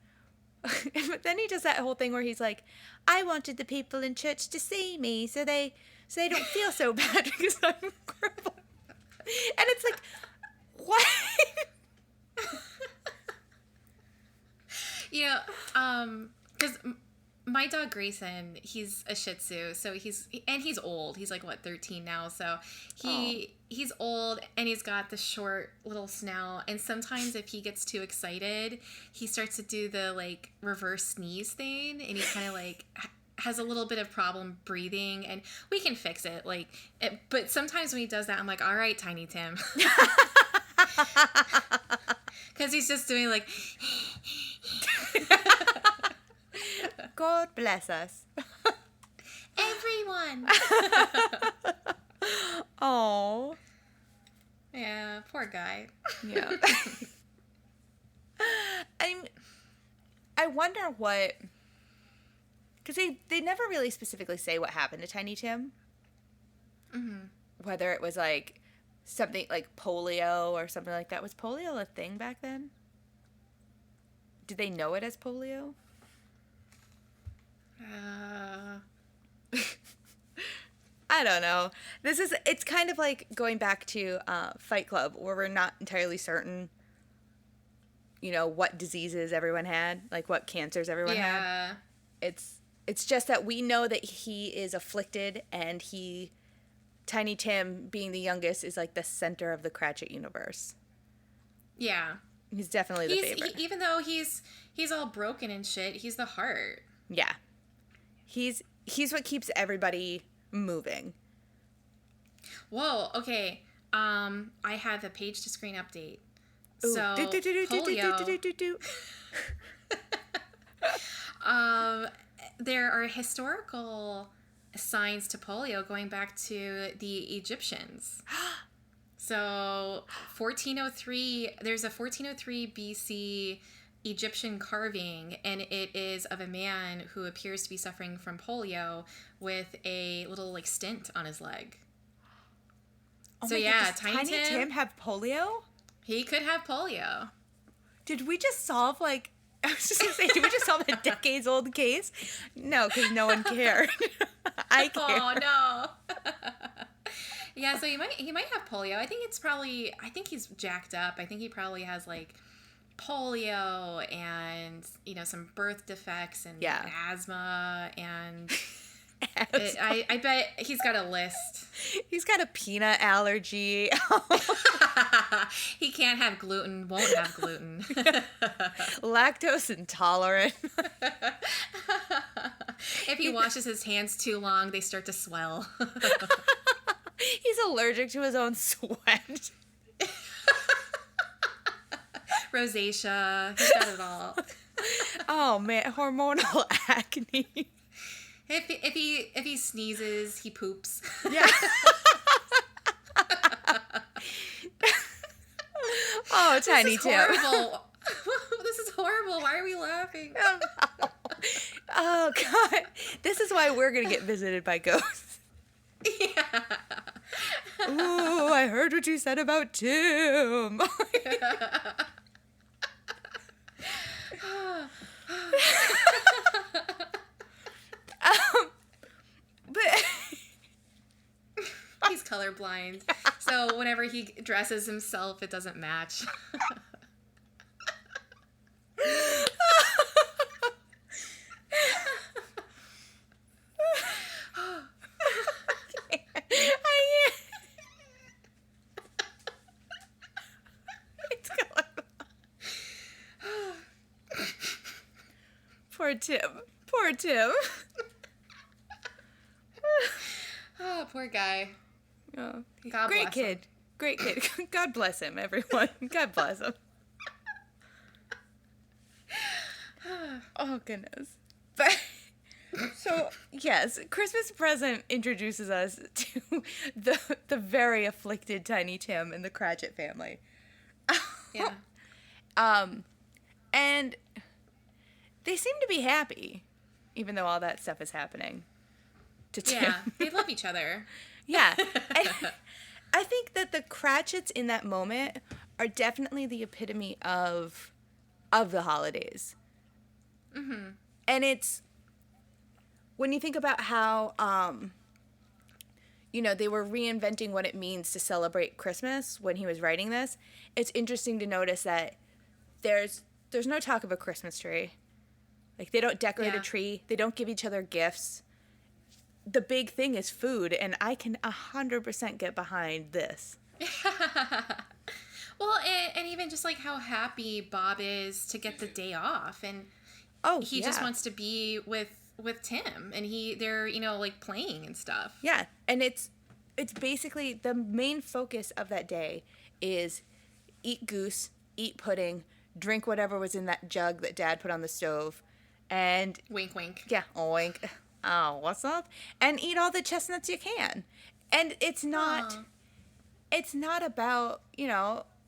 But then he does that whole thing where he's like, I wanted the people in church to see me so they don't feel so bad because I'm crippled. And it's like, what? Because my dog Grayson, he's a Shih Tzu, so he's old. He's like, what, 13 now, so he's old, and he's got the short little snout, and sometimes if he gets too excited, he starts to do the, like, reverse sneeze thing, and he kind of, like, has a little bit of problem breathing, and we can fix it, like, but sometimes when he does that, I'm like, all right, Tiny Tim. Because he's just doing, like... God bless us. Everyone. Oh. Yeah, poor guy. Yeah. I wonder what... Because they never really specifically say what happened to Tiny Tim. Mm-hmm. Whether it was, like, something like polio or something like that. Was polio a thing back then? Did they know it as polio? I don't know. It's kind of like going back to Fight Club, where we're not entirely certain, what diseases everyone had, like what cancers everyone had. It's just that we know that he is afflicted, and Tiny Tim, being the youngest, is like the center of the Cratchit universe. Yeah. He's definitely the favorite. Even though he's all broken and shit, he's the heart. Yeah. He's what keeps everybody moving. Whoa, okay. I have a page to screen update. Ooh. So polio. There are historical signs to polio going back to the Egyptians. So 1403, there's a 1403 BC Egyptian carving, and it is of a man who appears to be suffering from polio with a little, like, stent on his leg. Oh so yeah, God, does Tiny Tim have polio? He could have polio. Did we just solve, like, I was just gonna say, did we just solve a decades-old case? No, because no one cared. I care. Oh no. Yeah, so he might have polio. I think he's jacked up. I think he probably has, like, polio and, some birth defects and asthma and I bet he's got a list. He's got a peanut allergy. He can't have gluten, won't have gluten. Lactose intolerant. If he washes his hands too long, they start to swell. He's allergic to his own sweat. Rosacea. He's got it all. Oh man, hormonal acne. If he sneezes, he poops. Yeah. Oh, Tiny Tim. Horrible. This is horrible. Why are we laughing? Oh God, this is why we're gonna get visited by ghosts. Yeah. Ooh, I heard what you said about Tim. But he's colorblind, so whenever he dresses himself, it doesn't match. Poor Tim. Oh, poor guy. Oh, God great bless kid. Him. Great kid. God bless him, everyone. God bless him. Oh, goodness. But, so, yes, Christmas Present introduces us to the very afflicted Tiny Tim and the Cratchit family. Yeah. And they seem to be happy, even though all that stuff is happening to Tim. Yeah, they love each other. Yeah. I think that the Cratchits in that moment are definitely the epitome of the holidays. Mm-hmm. And it's, when you think about how, they were reinventing what it means to celebrate Christmas when he was writing this, it's interesting to notice that there's no talk of a Christmas tree. Like, they don't decorate a Yeah. tree. They don't give each other gifts. The big thing is food, and I can 100% get behind this. Well, and even just like how happy Bob is to get the day off, and Oh, he just yeah. wants to be with Tim, and they're like playing and stuff. Yeah, and it's basically the main focus of that day is eat goose, eat pudding, drink whatever was in that jug that Dad put on the stove, and Wink, wink. yeah, oink. Oh, what's up? And eat all the chestnuts you can. And it's not Aw. it's not about,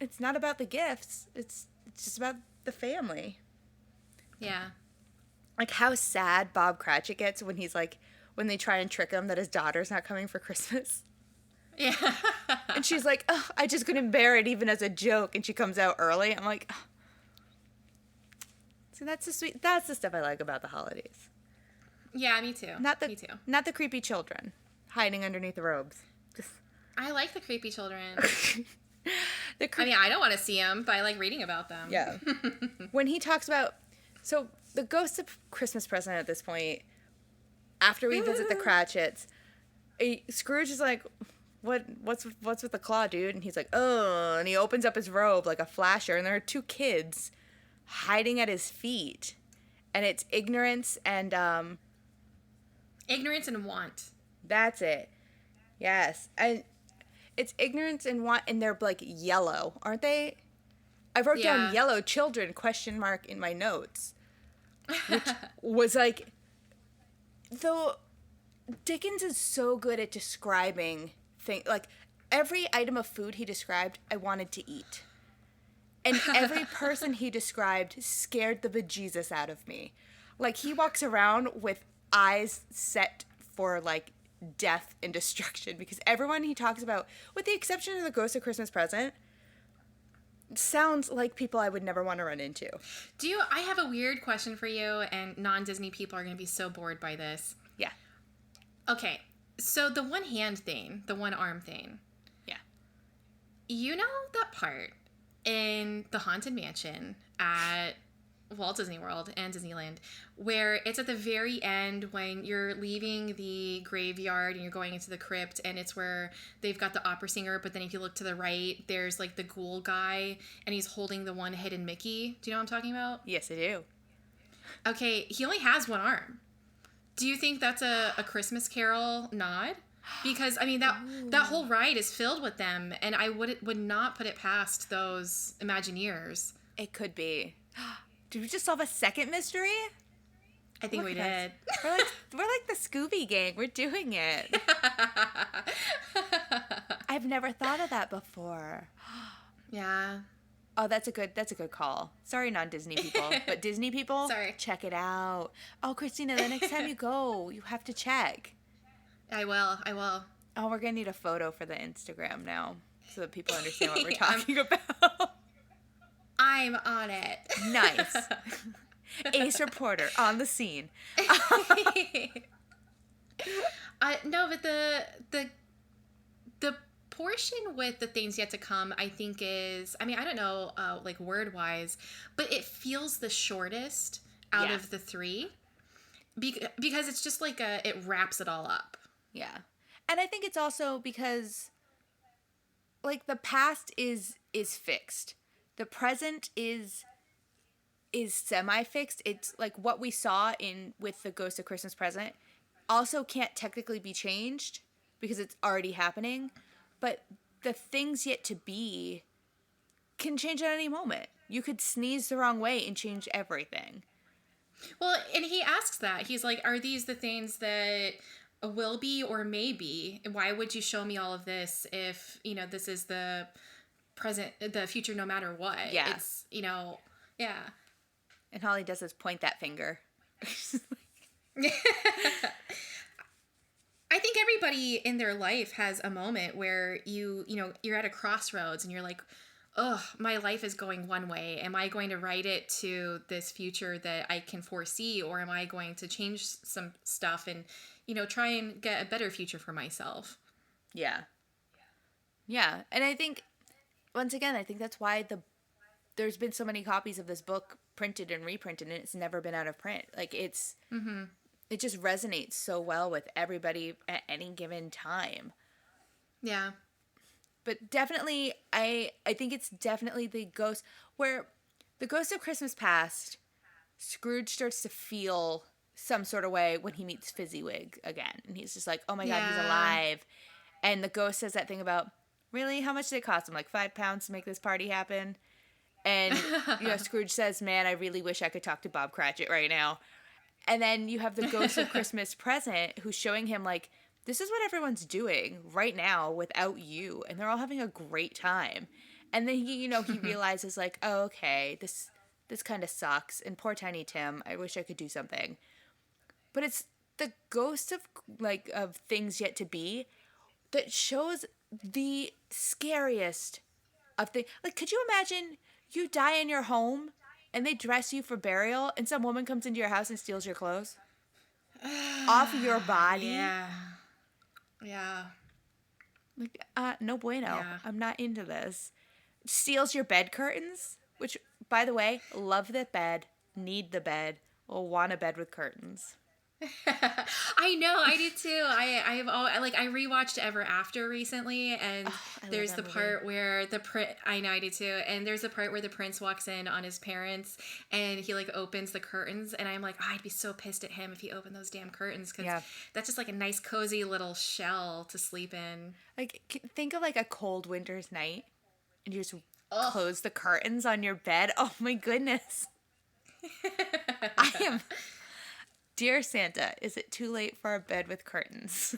it's not about the gifts. It's just about the family. Yeah. Like how sad Bob Cratchit gets when he's like when they try and trick him that his daughter's not coming for Christmas. Yeah. And she's like, oh, I just couldn't bear it even as a joke. And she comes out early. I'm like, oh. So that's the stuff I like about the holidays. Yeah, me too. Me too. Not the creepy children hiding underneath the robes. Just I like the creepy children. the I mean, I don't want to see them, but I like reading about them. Yeah. When he talks about, so the ghost of Christmas present at this point, after we visit the Cratchits, Scrooge is like, what's with the claw, dude? And he's like, oh, and he opens up his robe like a flasher, and there are two kids hiding at his feet, and it's ignorance and Ignorance and want. that's it. Yes, and it's ignorance and want, and they're like yellow, aren't they? I wrote down yellow children ? In my notes, which was like, though Dickens is so good at describing things, like every item of food he described, I wanted to eat. And every person he described scared the bejesus out of me. Like, he walks around with eyes set for, like, death and destruction. Because everyone he talks about, with the exception of the Ghost of Christmas Present, sounds like people I would never want to run into. I have a weird question for you, and non-Disney people are going to be so bored by this. Yeah. Okay, so the one hand thing, the one arm thing. Yeah. You know that part in the Haunted Mansion at Walt Disney World and Disneyland where it's at the very end when you're leaving the graveyard and you're going into the crypt, and it's where they've got the opera singer, but then if you look to the right, there's like the ghoul guy and he's holding the one hidden Mickey. Do you know what I'm talking about? Yes, I do. Okay, he only has one arm. Do you think that's a Christmas Carol nod? Because I mean that whole ride is filled with them, and I would not put it past those Imagineers. It could be. Did we just solve a second mystery? I think we did. We're like the Scooby Gang. We're doing it. I've never thought of that before. Yeah. Oh, that's a good call. Sorry, non-Disney people, but Disney people, Sorry. Check it out. Oh, Christina, the next time you go, you have to check. I will. Oh, we're gonna need a photo for the Instagram now, so that people understand what we're talking about. I'm on it. Nice. Ace reporter on the scene. No, but the portion with the things yet to come, I think is, I mean, I don't know, like word wise, but it feels the shortest out of the three, because it's just like it wraps it all up. Yeah, and I think it's also because, like, the past is fixed, the present is semi-fixed. It's like what we saw with the Ghost of Christmas Present also can't technically be changed because it's already happening, but the things yet to be can change at any moment. You could sneeze the wrong way and change everything. Well, and he asks that. He's like, are these the things that will be or may be? Why would you show me all of this if, this is the present, the future, no matter what? Yeah. It's, yeah. And all he does is point that finger. I think everybody in their life has a moment where you're at a crossroads and you're like, oh, my life is going one way. Am I going to write it to this future that I can foresee, or am I going to change some stuff and, try and get a better future for myself? Yeah. Yeah. And I think, once again, that's why there's been so many copies of this book printed and reprinted, and it's never been out of print. Like, it's it just resonates so well with everybody at any given time. Yeah. But definitely, I think it's definitely the ghost where the ghost of Christmas Past, Scrooge starts to feel some sort of way when he meets Fezziwig again. And he's just like, oh my God, he's alive. And the ghost says that thing about, really? How much did it cost him? Like £5 to make this party happen? And, Scrooge says, man, I really wish I could talk to Bob Cratchit right now. And then you have the ghost of Christmas Present who's showing him, like, this is what everyone's doing right now without you. And they're all having a great time. And then he realizes, like, oh, okay, this kind of sucks. And poor Tiny Tim, I wish I could do something. But it's the ghost of things yet to be that shows the scariest of things. Like, could you imagine you die in your home and they dress you for burial and some woman comes into your house and steals your clothes off your body? Yeah. Yeah. Like, no bueno. Yeah. I'm not into this. Steals your bed curtains, which, by the way, love the bed, need the bed, or want a bed with curtains. I know, I did too. I rewatched Ever After recently, and there's the part where I know, I did too. And there's the part where the prince walks in on his parents, and he like opens the curtains, and I'm like, oh, I'd be so pissed at him if he opened those damn curtains, because that's just like a nice cozy little shell to sleep in. Like, think of like a cold winter's night, and you just close the curtains on your bed. Oh my goodness. I am. Dear Santa, is it too late for a bed with curtains?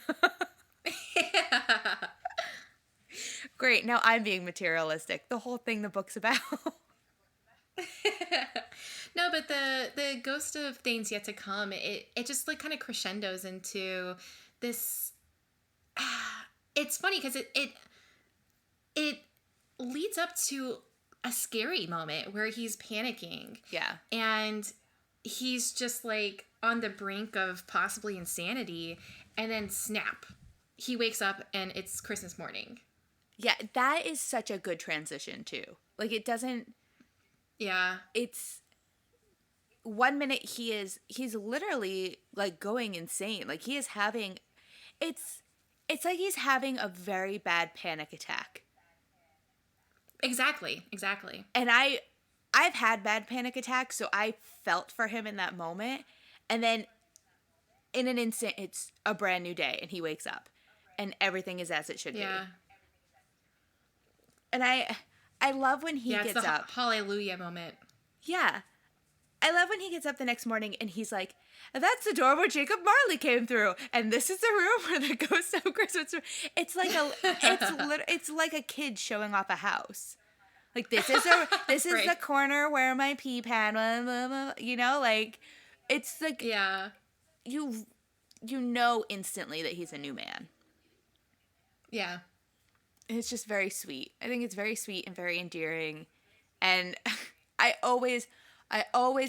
Great, now I'm being materialistic. The whole thing the book's about. No, but the Ghost of Things Yet to Come, it just like kind of crescendos into this. It's funny because it leads up to a scary moment where he's panicking. Yeah. And he's just like on the brink of possibly insanity, and then snap, he wakes up and it's Christmas morning. Yeah, that is such a good transition too. Like, it doesn't. Yeah. It's 1 minute he's literally like going insane. Like, he is having, it's like he's having a very bad panic attack. Exactly. And I've had bad panic attacks, so I felt for him in that moment. And then in an instant, it's a brand new day, and he wakes up, and everything is as it should be. And I love when he gets it's the up. Hallelujah moment. Yeah. I love when he gets up the next morning, and he's like, that's the door where Jacob Marley came through, and this is the room where the ghost of Christmas. It's like a kid showing off a house. Like, this is right. The corner where my pee pan, blah, blah, blah, like, it's like, you know instantly that he's a new man. Yeah. It's just very sweet. I think it's very sweet and very endearing. And I always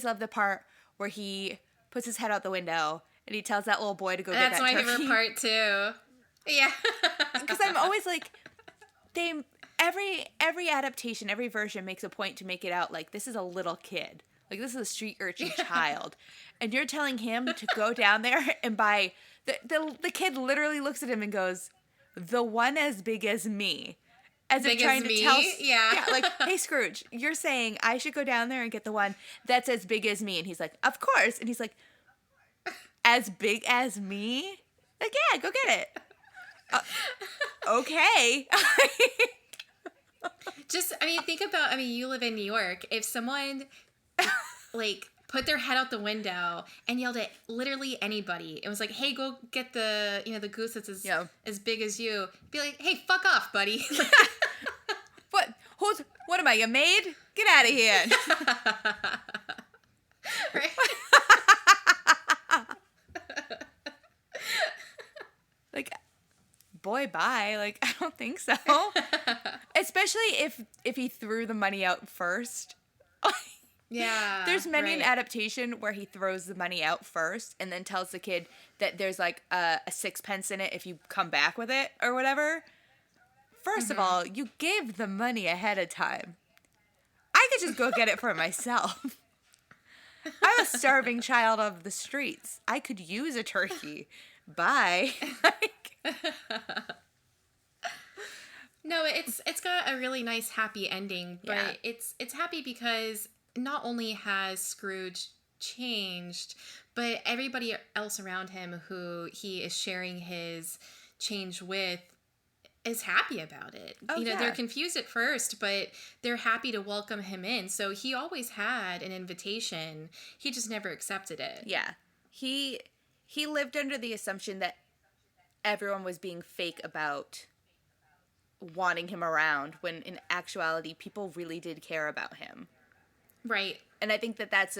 love the part where he puts his head out the window and he tells that little boy to go get that turkey. That's my favorite part too. Yeah. Because I'm always like, every adaptation, every version makes a point to make it out like this is a little kid. Like, this is a street urchin child. And you're telling him to go down there and buy... The kid literally looks at him and goes, the one as big as me. As if trying to tell... Yeah, like, hey, Scrooge, you're saying I should go down there and get the one that's as big as me. And he's like, of course. And he's like, as big as me? Like, yeah, go get it. Okay. Think about, you live in New York. If someone, like, put their head out the window and yelled at literally anybody, it was like, hey, go get the goose that's as big as you. Be like, hey, fuck off, buddy. What am I, a maid? Get out of here. Right? Like, boy, bye. Like, I don't think so. Especially if he threw the money out first. Yeah. There's many an adaptation where he throws the money out first and then tells the kid that there's like a 6 pence in it if you come back with it or whatever. First of all, you gave the money ahead of time. I could just go get it for myself. I'm a starving child of the streets. I could use a turkey. Bye. Like, no, it's got a really nice happy ending, but Yeah. it's happy because not only has Scrooge changed, but everybody else around him who he is sharing his change with is happy about it. Oh, You know, yeah. they're confused at first, but they're happy to welcome him in. So he always had an invitation. He just never accepted it. Yeah. He lived under the assumption that everyone was being fake about wanting him around when in actuality people really did care about him. Right. And I think that's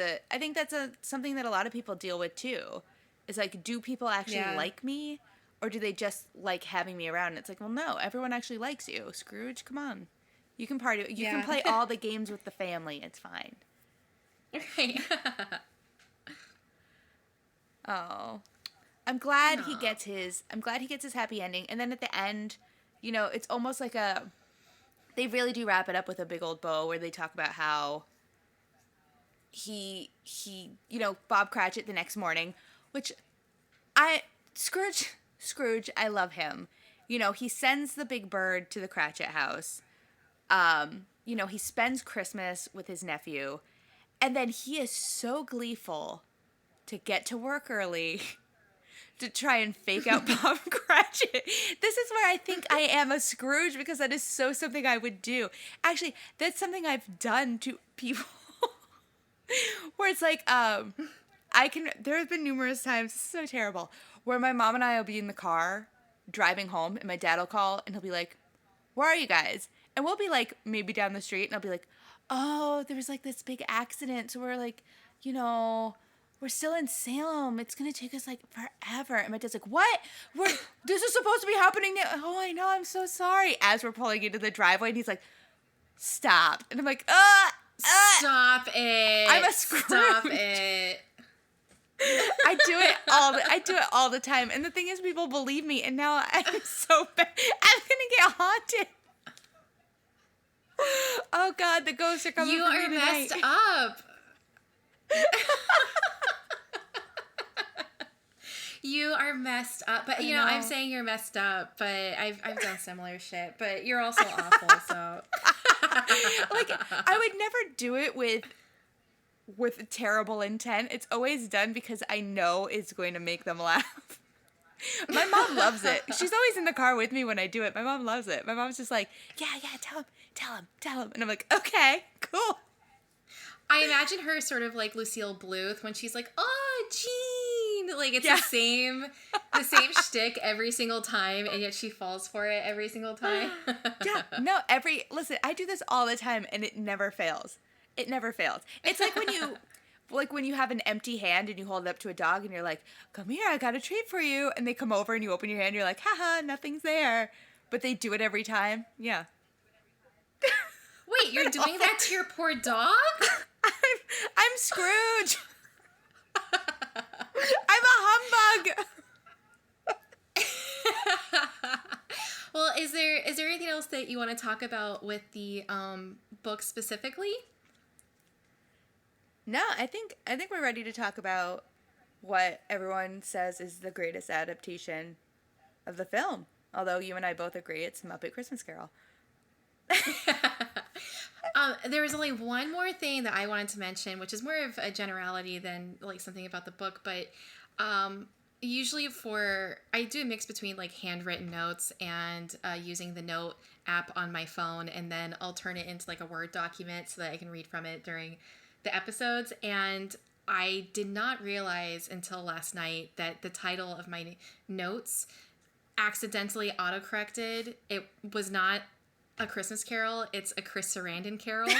something that a lot of people deal with too. Is like, do people actually like me, or do they just like having me around? And it's like, well, no, everyone actually likes you. Scrooge, come on. You can party. You can play all the games with the family. It's fine. Right. Oh. I'm glad he gets his happy ending. And then at the end, you know, it's almost like they really do wrap it up with a big old bow where they talk about how he you know, Bob Cratchit the next morning, which Scrooge, I love him. You know, he sends the big bird to the Cratchit house. You know, he spends Christmas with his nephew, and then he is so gleeful to get to work early to try and fake out Bob Cratchit. This is where I think I am a Scrooge, because that is so something I would do. Actually, that's something I've done to people. Where it's like, there have been numerous times, this is so terrible, where my mom and I will be in the car driving home, and my dad will call, and he'll be like, where are you guys? And we'll be like, maybe down the street, and I'll be like, oh, there was like this big accident, so we're like, you know, we're still in Salem. It's going to take us like forever. And my dad's like, what? This is supposed to be happening now. Oh, I know, I'm so sorry. As we're pulling into the driveway, and he's like, stop. And I'm like, Stop it. I'm a Scrooge. Stop it. I do it all the time. And the thing is, people believe me, and now I'm so bad. I'm gonna get haunted. Oh God, the ghosts are coming for me tonight. You are messed up. You are messed up. But, you know, I'm saying you're messed up, but I've done similar shit. But you're also awful, so. Like, I would never do it with terrible intent. It's always done because I know it's going to make them laugh. My mom loves it. She's always in the car with me when I do it. My mom loves it. My mom's just like, yeah, tell him. And I'm like, okay, cool. I imagine her sort of like Lucille Bluth when she's like, oh, Jean. Like, it's the same shtick every single time, and yet she falls for it every single time. Yeah, no, listen, I do this all the time, and it never fails. It never fails. It's like when you have an empty hand and you hold it up to a dog and you're like, come here, I got a treat for you. And they come over and you open your hand and you're like, haha, nothing's there. But they do it every time. Yeah. Wait, you're doing that to your poor dog? I'm Scrooge. I'm a humbug. Well, is there anything else that you want to talk about with the book specifically? No, I think we're ready to talk about what everyone says is the greatest adaptation of the film. Although you and I both agree it's Muppet Christmas Carol. There was only one more thing that I wanted to mention, which is more of a generality than like something about the book, but usually I do a mix between like handwritten notes and using the note app on my phone, and then I'll turn it into like a Word document so that I can read from it during the episodes. And I did not realize until last night that the title of my notes accidentally autocorrected. It was not A Christmas Carol, it's A Chris Sarandon Carol.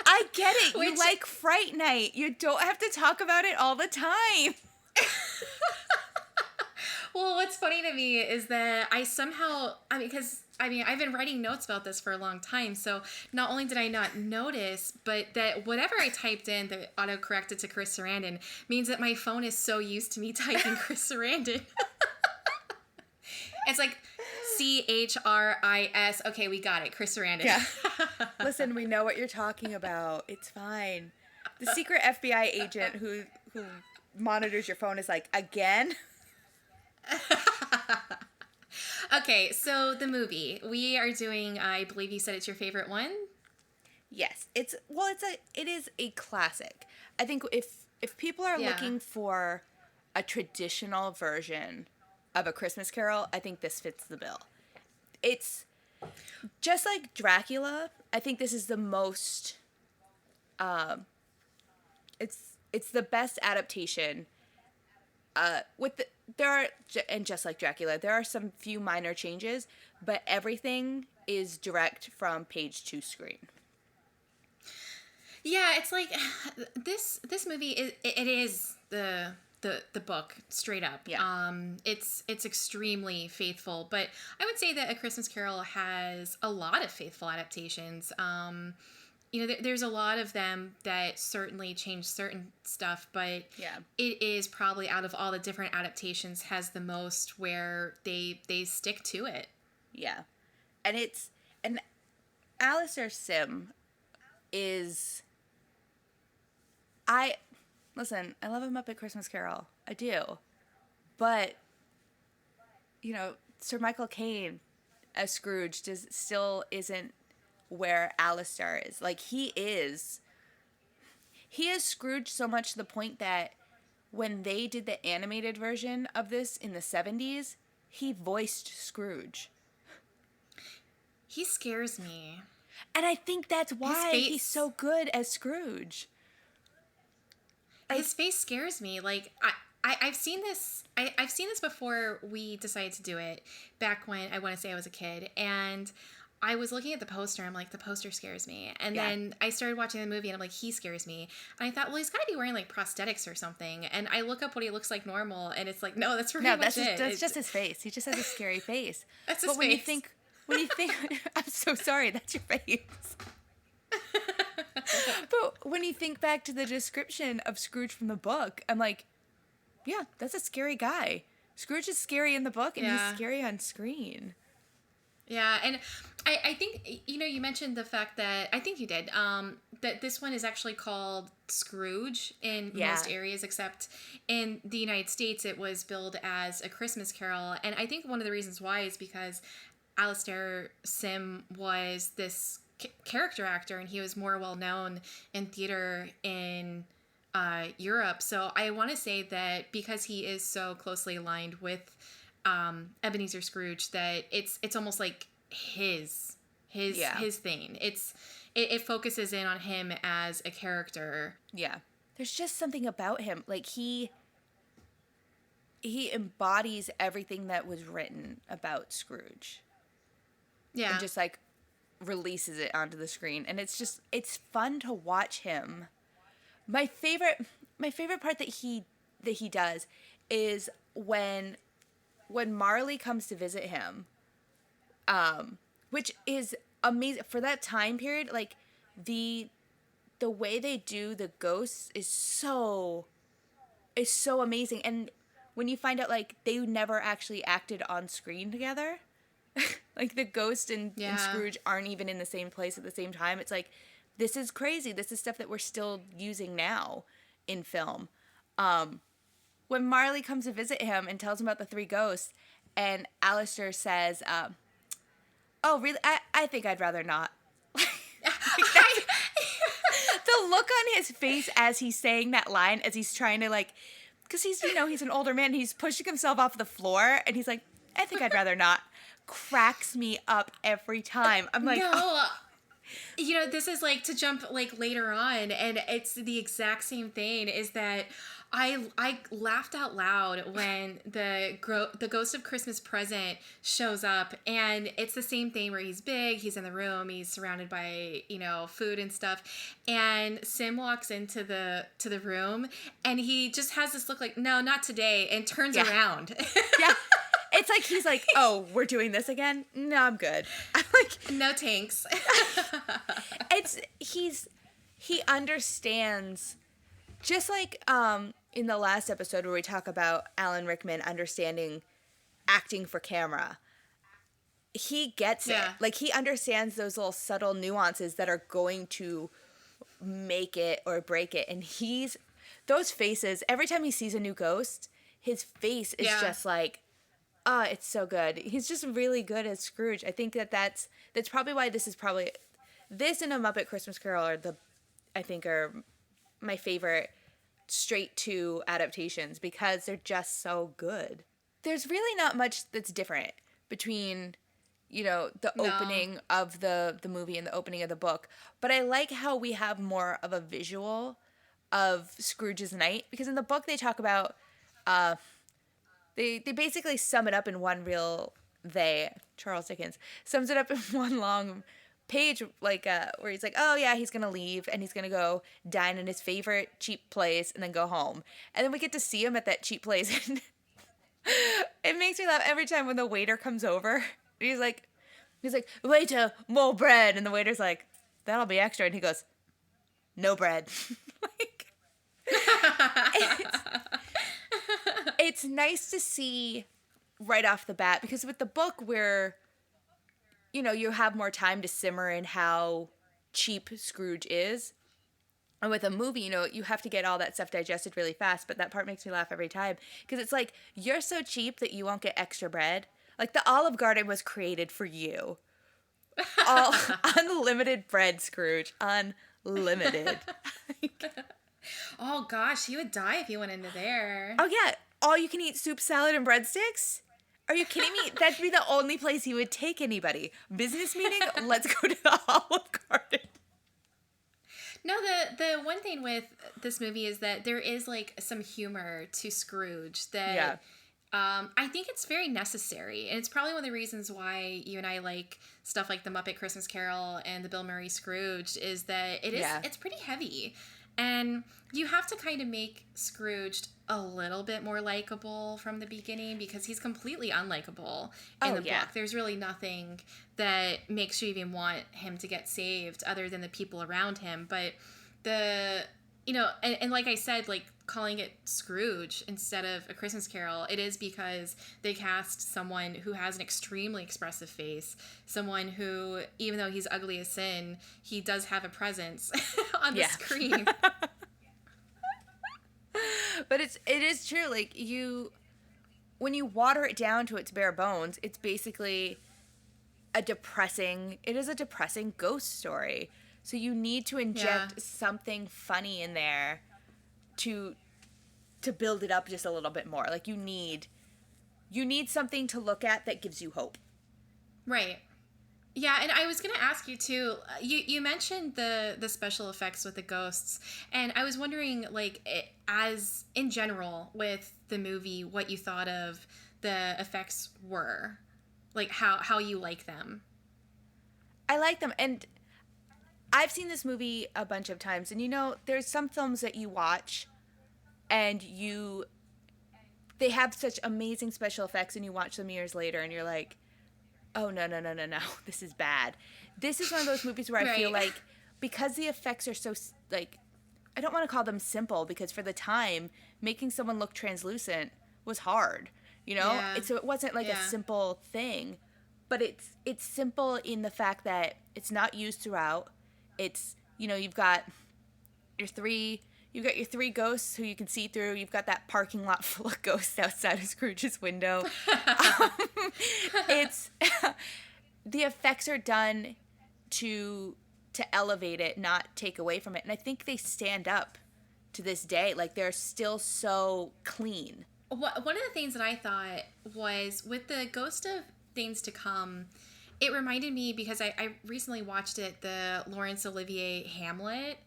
I get it. You like Fright Night. You don't have to talk about it all the time. Well, what's funny to me is that I've been writing notes about this for a long time, so not only did I not notice, but that whatever I typed in that autocorrected to Chris Sarandon means that my phone is so used to me typing Chris Sarandon. It's like Chris. Okay, we got it. Chris Sarandon. Yeah. Listen, we know what you're talking about. It's fine. The secret FBI agent who monitors your phone is like, again? Okay, so the movie. We are doing, I believe you said it's your favorite one? Yes. It is a classic. I think if people are looking for a traditional version of A Christmas Carol, I think this fits the bill. It's just like Dracula. I think this is the most it's the best adaptation. And just like Dracula, there are some few minor changes, but everything is direct from page to screen. Yeah, it's like this movie it is the book straight up. Yeah. It's extremely faithful, but I would say that A Christmas Carol has a lot of faithful adaptations. There's a lot of them that certainly change certain stuff, but it is probably out of all the different adaptations has the most where they stick to it. Yeah. And Alastair Sim is I love him up at Christmas Carol. I do. But Sir Michael Caine as Scrooge still isn't where Alastair is. Like he is Scrooge so much to the point that when they did the animated version of this in the 70s, he voiced Scrooge. He scares me. And I think that's why he's so good as Scrooge. His face scares me. Like I've seen this. I've seen this before we decided to do it. Back when I want to say I was a kid, and I was looking at the poster. I'm like, the poster scares me. And then I started watching the movie, and I'm like, he scares me. And I thought, well, he's got to be wearing like prosthetics or something. And I look up what he looks like normal, and it's like, no, that's that's just his face. He just has a scary face. That's his face. When you think, I'm so sorry, that's your face. But when you think back to the description of Scrooge from the book, I'm like, yeah, that's a scary guy. Scrooge is scary in the book, and he's scary on screen. Yeah, and I think, you mentioned the fact that, I think you did, that this one is actually called Scrooge in most areas, except in the United States it was billed as A Christmas Carol. And I think one of the reasons why is because Alastair Sim was this character actor, and he was more well known in theater in Europe. So I want to say that because he is so closely aligned with Ebenezer Scrooge, that it's almost like his thing. It focuses in on him as a character. Yeah, there's just something about him. Like he embodies everything that was written about Scrooge. Yeah. And just like releases it onto the screen, and it's fun to watch him. My favorite part that he does is when Marley comes to visit him, which is amazing for that time period. Like the way they do the ghosts is so amazing. And when you find out like they never actually acted on screen together, like the ghost and Scrooge aren't even in the same place at the same time. It's like, this is crazy. This is stuff that we're still using now in film. When Marley comes to visit him and tells him about the three ghosts, and Alastair says, oh, really? I think I'd rather not. The look on his face as he's saying that line, as he's trying to like, because he's an older man, he's pushing himself off the floor, and he's like, I think I'd rather not. Cracks me up every time. I'm like, no. Oh. This is like to jump like later on, and it's the exact same thing, is that I laughed out loud when the Ghost of Christmas Present shows up, and it's the same thing where he's big, he's in the room, he's surrounded by food and stuff, and Sim walks into the room, and he just has this look like, no, not today, and turns around. Yeah. It's like he's like, oh, we're doing this again? No, I'm good. I'm like, no thanks. He understands, just like in the last episode where we talk about Alan Rickman understanding acting for camera. he gets it. Like, he understands those little subtle nuances that are going to make it or break it. And those faces, every time he sees a new ghost, his face is just like, oh, it's so good. He's just really good as Scrooge. I think that's probably why this and A Muppet Christmas Carol are my favorite straight to adaptations, because they're just so good. There's really not much that's different between, the opening of the movie and the opening of the book. But I like how we have more of a visual of Scrooge's night, because in the book they talk about, they basically sum it up in Charles Dickens, sums it up in one long page, like, where he's like, oh yeah, he's gonna leave and he's gonna go dine in his favorite cheap place and then go home. And then we get to see him at that cheap place, and it makes me laugh every time when the waiter comes over. He's like, waiter, more bread. And the waiter's like, that'll be extra. And he goes, no bread. Like, it's nice to see right off the bat, because with the book, where, you have more time to simmer in how cheap Scrooge is. And with a movie, you have to get all that stuff digested really fast. But that part makes me laugh every time, because it's like, you're so cheap that you won't get extra bread. Like, the Olive Garden was created for you. All unlimited bread, Scrooge. Unlimited. Oh gosh, he would die if he went into there. Oh yeah, all you can eat soup, salad, and breadsticks? Are you kidding me? That'd be the only place he would take anybody. Business meeting? Let's go to the Olive Garden. No, the one thing with this movie is that there is, like, some humor to Scrooge that I think it's very necessary. And it's probably one of the reasons why you and I like stuff like The Muppet Christmas Carol and the Bill Murray Scrooge, is that it's pretty heavy. And you have to kind of make Scrooge a little bit more likable from the beginning, because he's completely unlikable in the book. There's really nothing that makes you even want him to get saved other than the people around him. But and like I said, like, calling it Scrooge instead of A Christmas Carol, it is because they cast someone who has an extremely expressive face, someone who, even though he's ugly as sin, he does have a presence on the screen. But it is true. Like, when you water it down to its bare bones, it's basically a depressing ghost story. So you need to inject something funny in there to build it up just a little bit more. Like, you need something to look at that gives you hope. Right. Yeah, and I was going to ask you too, you mentioned the special effects with the ghosts, and I was wondering, like, as in general with the movie, what you thought of the effects were, like how you like them. I like them, and I've seen this movie a bunch of times, and there's some films that you watch and they have such amazing special effects, and you watch them years later and you're like, oh, no, this is bad. This is one of those movies where I feel like, because the effects are so, like, I don't want to call them simple, because for the time, making someone look translucent was hard, so it wasn't like a simple thing, but it's simple in the fact that it's not used throughout. It's, you've got your three ghosts who you can see through. You've got that parking lot full of ghosts outside of Scrooge's window. It's the effects are done to elevate it, not take away from it. And I think they stand up to this day. Like, they're still so clean. One of the things that I thought was, with the Ghost of Things to Come, it reminded me, because I recently watched it, the Laurence Olivier Hamlet.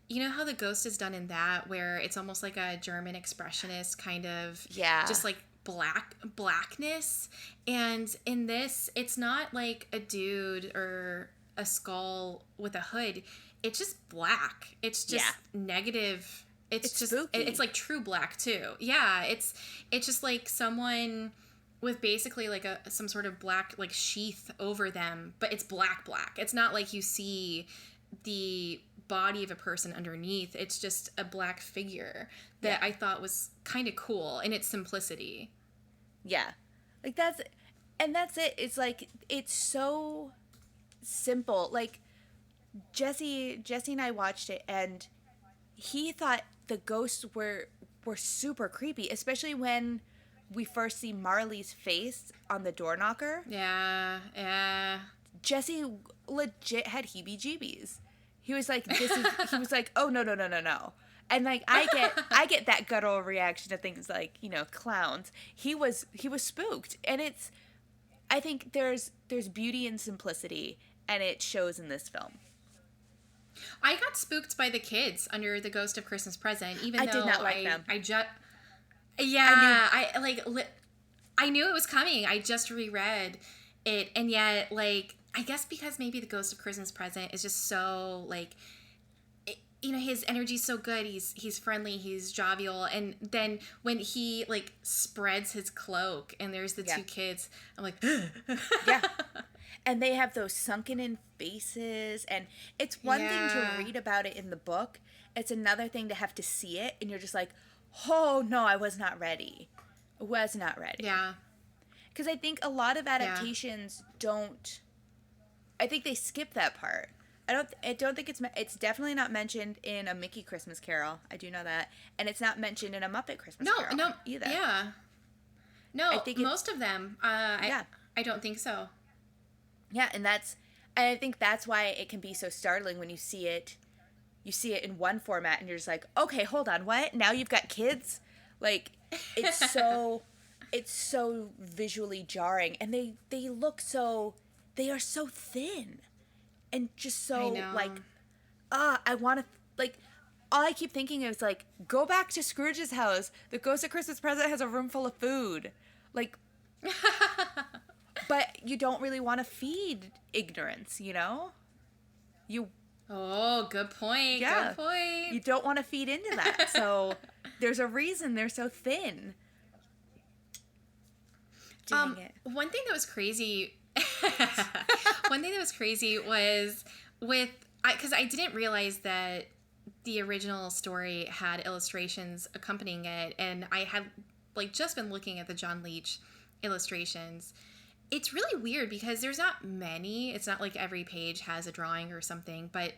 You know how the ghost is done in that, where it's almost like a German expressionist kind of, just like blackness. And in this, it's not like a dude or a skull with a hood. It's just black. It's just negative. It's just spooky. It's like true black too. Yeah, it's just like someone with basically like some sort of black, like, sheath over them, but it's black. It's not like you see the body of a person underneath. It's just a black figure that I thought was kind of cool in its simplicity. Yeah. Like, And that's it. It's like, it's so simple. Like, Jesse and I watched it, and he thought the ghosts were super creepy, especially when we first see Marley's face on the door knocker. Yeah, yeah. Jesse legit had heebie-jeebies. He was like, he was like, oh, no. And like, I get that guttural reaction to things like, clowns. He was spooked. And I think there's beauty in simplicity, and it shows in this film. I got spooked by the kids under The Ghost of Christmas Present, even though I did not like them. I knew it was coming. I just reread it, and yet, like, I guess because maybe The Ghost of Christmas Present is just so, like, his energy's so good. He's friendly, he's jovial, and then when he, like, spreads his cloak and there's the two kids, I'm like, yeah. And they have those sunken in faces, and it's one thing to read about it in the book. It's another thing to have to see it, and you're just like, oh no, I was not ready. Yeah. Because I think a lot of adaptations don't. I think they skip that part. I don't think it's definitely not mentioned in a Mickey Christmas Carol. I do know that, and it's not mentioned in a Muppet Christmas Carol either. Yeah. No, I think most of them. I don't think so. Yeah, and I think that's why it can be so startling when you see it. You see it in one format, and you're just like, okay, hold on, what? Now you've got kids? Like, it's so visually jarring, and they look so, they are so thin, and just so like, I want to, like, all I keep thinking is like, go back to Scrooge's house. The Ghost of Christmas Present has a room full of food, like. But you don't really want to feed ignorance, Oh, good point. Yeah. Good point. You don't want to feed into that. So there's a reason they're so thin. Dang it. One thing that was crazy was because I didn't realize that the original story had illustrations accompanying it, and I had like just been looking at the John Leach illustrations. It's really weird because there's not many. It's not like every page has a drawing or something, but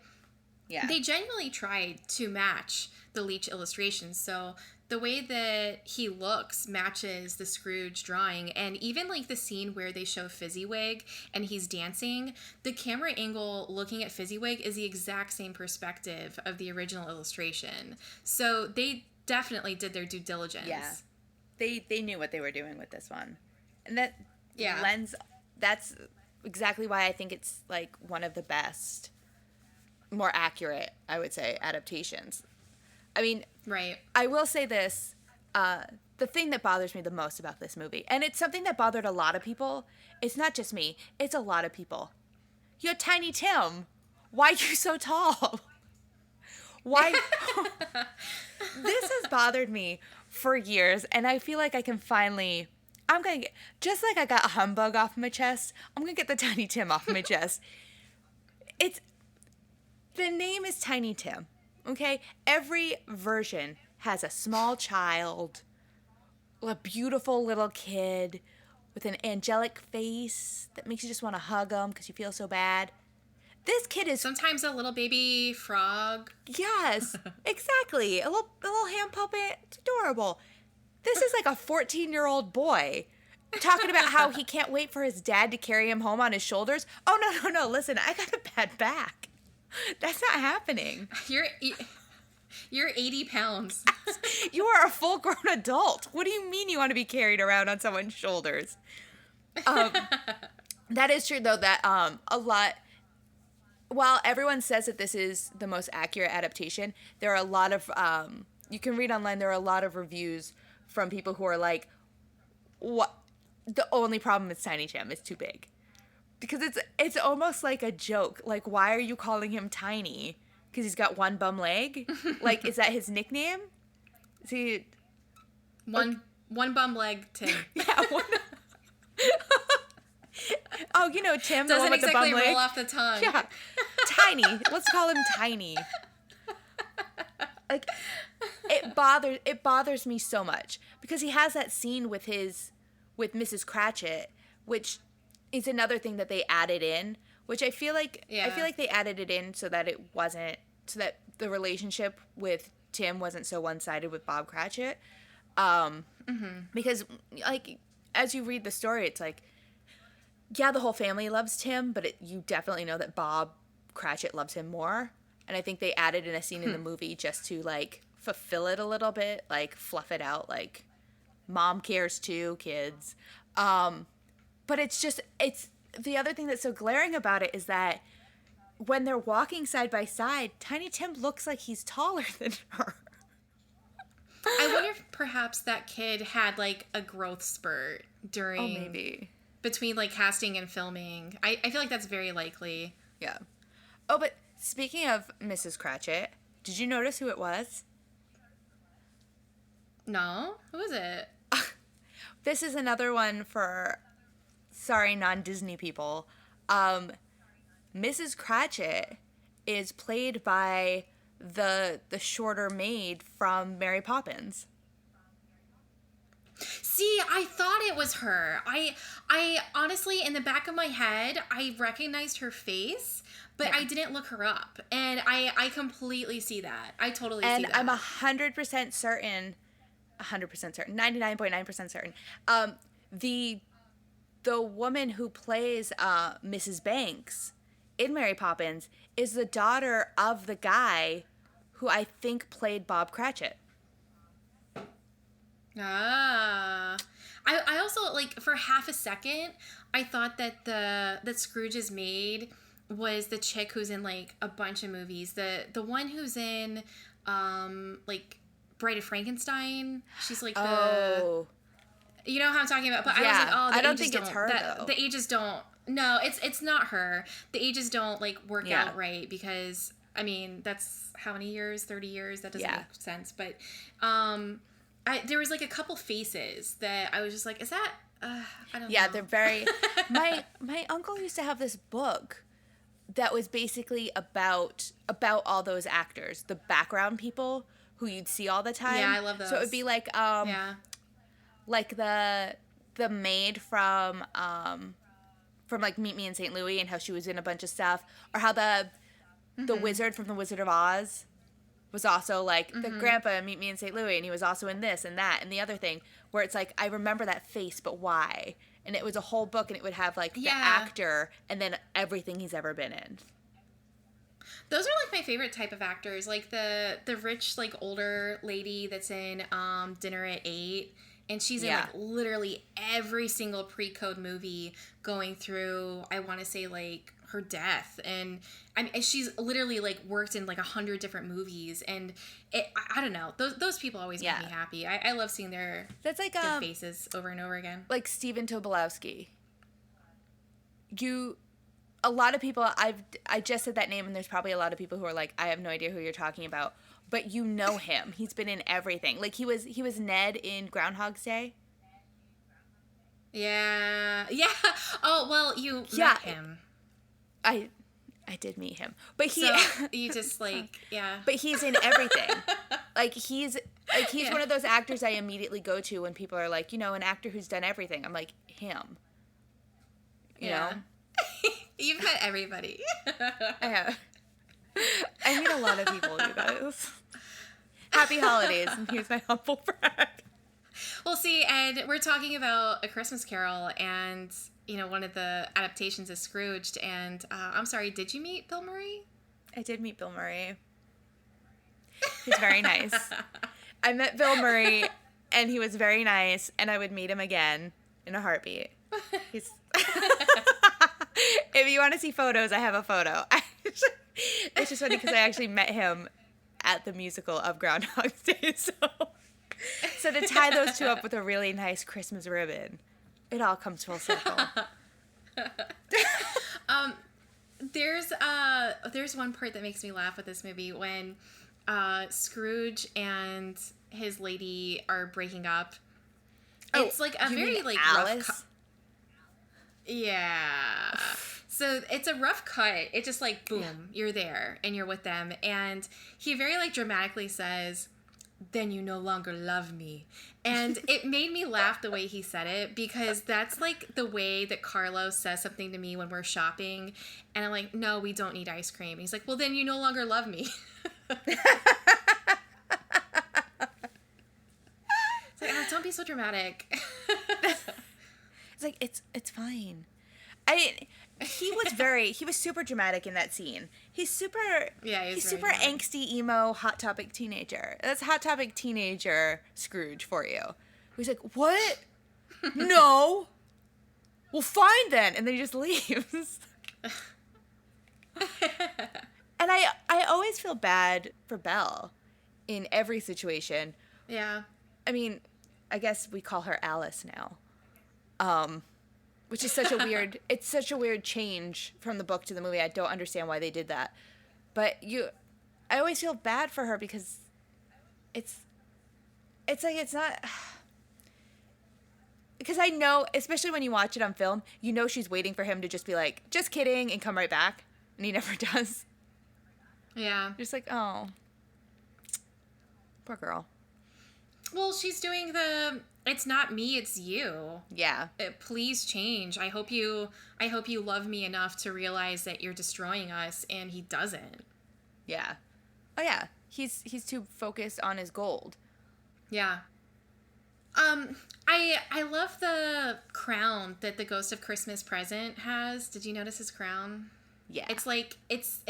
they genuinely tried to match the Leach illustrations. So the way that he looks matches the Scrooge drawing, and even like the scene where they show Fezziwig and he's dancing, the camera angle looking at Fezziwig is the exact same perspective of the original illustration. So they definitely did their due diligence. Yeah. They knew what they were doing with this one. And that lens, that's exactly why I think it's like one of the best, more accurate, I would say, adaptations. I mean, right. I will say this, the thing that bothers me the most about this movie, and it's something that bothered a lot of people, it's not just me, it's a lot of people. You're Tiny Tim. Why are you so tall? Why? This has bothered me for years, and I feel like I can finally, I'm going to get, just like I got a humbug off my chest, I'm going to get the Tiny Tim off my chest. The name is Tiny Tim, okay? Every version has a small child, a beautiful little kid with an angelic face that makes you just want to hug him because you feel so bad. This kid is... Sometimes a little baby frog. Yes, exactly. A little hand puppet. It's adorable. This is like a 14-year-old boy talking about how he can't wait for his dad to carry him home on his shoulders. Oh, no. Listen, I got a bad back. That's not happening. You're 80 pounds. You are a full-grown adult. What do you mean you want to be carried around on someone's shoulders? That is true, though, that a lot... While everyone says that this is the most accurate adaptation, there are a lot of... you can read online, there are a lot of reviews from people who are like, "What? The only problem is Tiny Tim. It's too big." Because it's almost like a joke. Like, why are you calling him Tiny? Because he's got one bum leg? Like, is that his nickname? Is he... One bum leg Tim. Yeah, one... Oh, Tim, the one with the bum leg. Doesn't exactly roll off the tongue. Yeah. Tiny. Let's call him Tiny. Like, it bothers me so much. Because he has that scene with Mrs. Cratchit which is another thing that they added in, which I feel like they added it in so that the relationship with Tim wasn't so one-sided with Bob Cratchit. Because, like, as you read the story, it's like, yeah, the whole family loves Tim, but you definitely know that Bob Cratchit loves him more. And I think they added in a scene in the movie just to, like, fulfill it a little bit, like, fluff it out, like, mom cares too, kids. But it's the other thing that's so glaring about it is that when they're walking side by side, Tiny Tim looks like he's taller than her. I wonder if perhaps that kid had, like, a growth spurt during... Oh, maybe. Between, like, casting and filming. I feel like that's very likely. Yeah. Oh, but speaking of Mrs. Cratchit, did you notice who it was? No? Who is it? This is another one for, sorry, non-Disney people. Mrs. Cratchit is played by the shorter maid from Mary Poppins. See, I thought it was her. I honestly, in the back of my head, I recognized her face, but I didn't look her up. And I completely see that. I totally see that. And I'm 100% certain, 99.9% certain, the woman who plays Mrs. Banks in Mary Poppins is the daughter of the guy who I think played Bob Cratchit. Ah. I also, like, for half a second, I thought that that Scrooge's maid was the chick who's in, like, a bunch of movies. The one who's in, like, Bride of Frankenstein. She's, like, Oh. You know how I'm talking about? But yeah. I was like, oh, I don't think it's her, though. The ages don't... No, it's not her. The ages don't, like, work out right because, I mean, that's how many years? 30 years? That doesn't make sense. But, there was, like, a couple faces that I was just like, is that... I don't know. Yeah, they're very... My uncle used to have this book that was basically about all those actors, the background people who you'd see all the time. Yeah, I love those. So it would be like, like the maid from like Meet Me in St. Louis and how she was in a bunch of stuff, or how the wizard from The Wizard of Oz was also like the grandpa in Meet Me in St. Louis, and he was also in this and that and the other thing, where it's like, I remember that face, but why? And it was a whole book, and it would have like the actor and then everything he's ever been in. Those are like my favorite type of actors, like the rich, like, older lady that's in Dinner at 8. And she's in, like, literally every single pre-code movie going through, I want to say, like, her death. And she's literally, like, worked in, like, 100 different movies. And I don't know. Those people always make me happy. I love seeing their faces over and over again. Like Stephen Tobolowsky. A lot of people, I just said that name, and there's probably a lot of people who are like, I have no idea who you're talking about. But you know him. He's been in everything. Like, he was Ned in Groundhog's Day. Yeah. Yeah. Oh, well, you met him. I did meet him. But you just, like, But he's in everything. He's one of those actors I immediately go to when people are like, an actor who's done everything. I'm like, him. You know? You've met everybody. I have. I meet a lot of people, you guys. Happy holidays, and here's my humble brag. Well, see, and we're talking about A Christmas Carol, and, one of the adaptations is Scrooged, and I'm sorry, did you meet Bill Murray? I did meet Bill Murray. He's very nice. I met Bill Murray, and he was very nice, and I would meet him again in a heartbeat. He's... If you want to see photos, I have a photo. It's just funny because I actually met him at the musical of Groundhog's Day. So to tie those two up with a really nice Christmas ribbon, it all comes full circle. There's one part that makes me laugh with this movie when Scrooge and his lady are breaking up. It's like a very like Alice. rough yeah. So it's a rough cut. It's just like, boom, you're there and you're with them. And he very like dramatically says, then you no longer love me. And it made me laugh the way he said it, because that's like the way that Carlos says something to me when we're shopping. And I'm like, no, we don't need ice cream. And he's like, well, then you no longer love me. It's like, oh, don't be so dramatic. It's like, it's fine. He was super dramatic in that scene. He's super super angsty, emo, Hot Topic teenager. That's Hot Topic teenager Scrooge for you. He's like, what? No. Well, fine then. And then he just leaves. And I always feel bad for Belle in every situation. Yeah. I mean, I guess we call her Alice now. Which is such a weird change from the book to the movie. I don't understand why they did that. But I always feel bad for her because it's like, it's not, because I know, especially when you watch it on film, you know she's waiting for him to just be like, just kidding, and come right back. And he never does. Yeah. Just like, oh, poor girl. Well, she's doing it's not me, it's you. Yeah. Please change. I hope you love me enough to realize that you're destroying us, and he doesn't. Yeah. Oh yeah. He's too focused on his gold. Yeah. I love the crown that the Ghost of Christmas Present has. Did you notice his crown? Yeah. It's like it's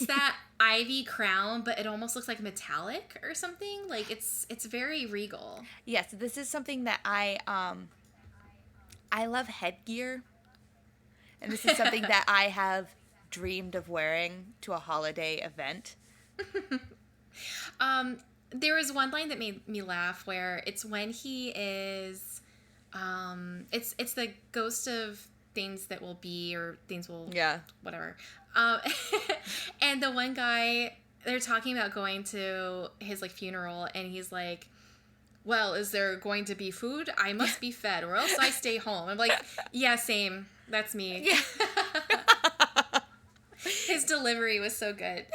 that ivy crown, but it almost looks like metallic or something. Like it's very regal. Yes, this is something that I love headgear. And this is something that I have dreamed of wearing to a holiday event. There was one line that made me laugh where it's when he is it's the ghost of things that will be, or things will, whatever. And the one guy, they're talking about going to his like funeral, and he's like, well, is there going to be food? I must be fed, or else I stay home. I'm like, yeah, same. That's me. Yeah. His delivery was so good.